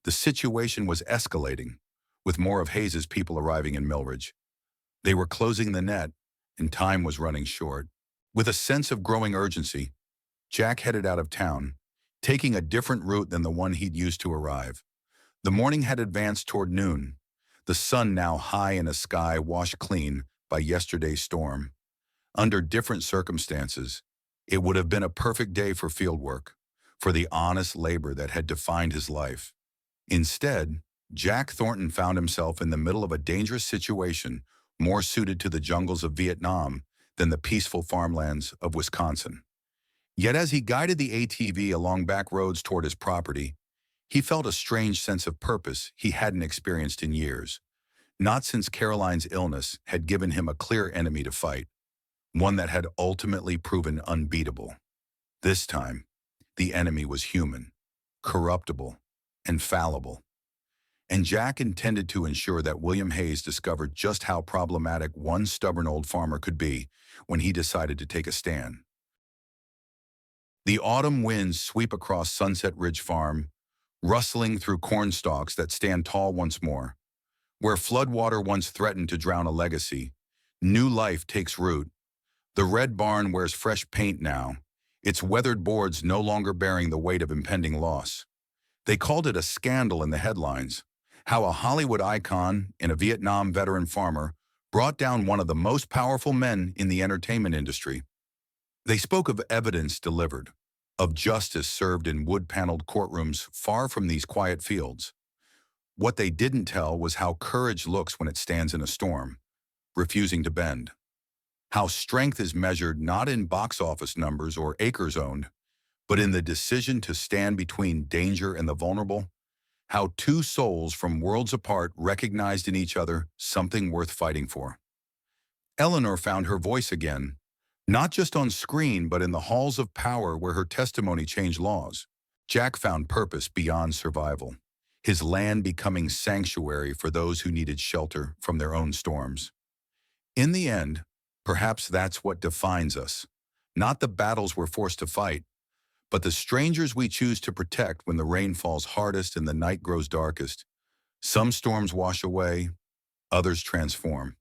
Speaker 1: The situation was escalating, with more of Hayes's people arriving in Millridge. They were closing the net, and time was running short. With a sense of growing urgency, Jack headed out of town, taking a different route than the one he'd used to arrive. The morning had advanced toward noon, the sun now high in a sky washed clean by yesterday's storm. Under different circumstances, it would have been a perfect day for field work, for the honest labor that had defined his life. Instead, Jack Thornton found himself in the middle of a dangerous situation more suited to the jungles of Vietnam than the peaceful farmlands of Wisconsin. Yet as he guided the ATV along back roads toward his property, he felt a strange sense of purpose he hadn't experienced in years. Not since Caroline's illness had given him a clear enemy to fight, one that had ultimately proven unbeatable. This time, the enemy was human, corruptible, and fallible. And Jack intended to ensure that William Hayes discovered just how problematic one stubborn old farmer could be when he decided to take a stand. The autumn winds sweep across Sunset Ridge Farm, rustling through corn stalks that stand tall once more. Where floodwater once threatened to drown a legacy, New life takes root. The red barn wears fresh paint now, its weathered boards no longer bearing the weight of impending loss. They called it a scandal in the headlines, how a Hollywood icon and a Vietnam veteran farmer brought down one of the most powerful men in the entertainment industry. They spoke of evidence delivered, of justice served in wood-paneled courtrooms far from these quiet fields. What they didn't tell was how courage looks when it stands in a storm, refusing to bend. How strength is measured not in box office numbers or acres owned, but in the decision to stand between danger and the vulnerable. How two souls from worlds apart recognized in each other something worth fighting for. Eleanor found her voice again, not just on screen but in the halls of power where her testimony changed laws. Jack found purpose beyond survival, his land becoming sanctuary for those who needed shelter from their own storms. In the end, perhaps that's what defines us, not the battles we're forced to fight, but the strangers we choose to protect when the rain falls hardest and the night grows darkest. Some storms wash away, others transform.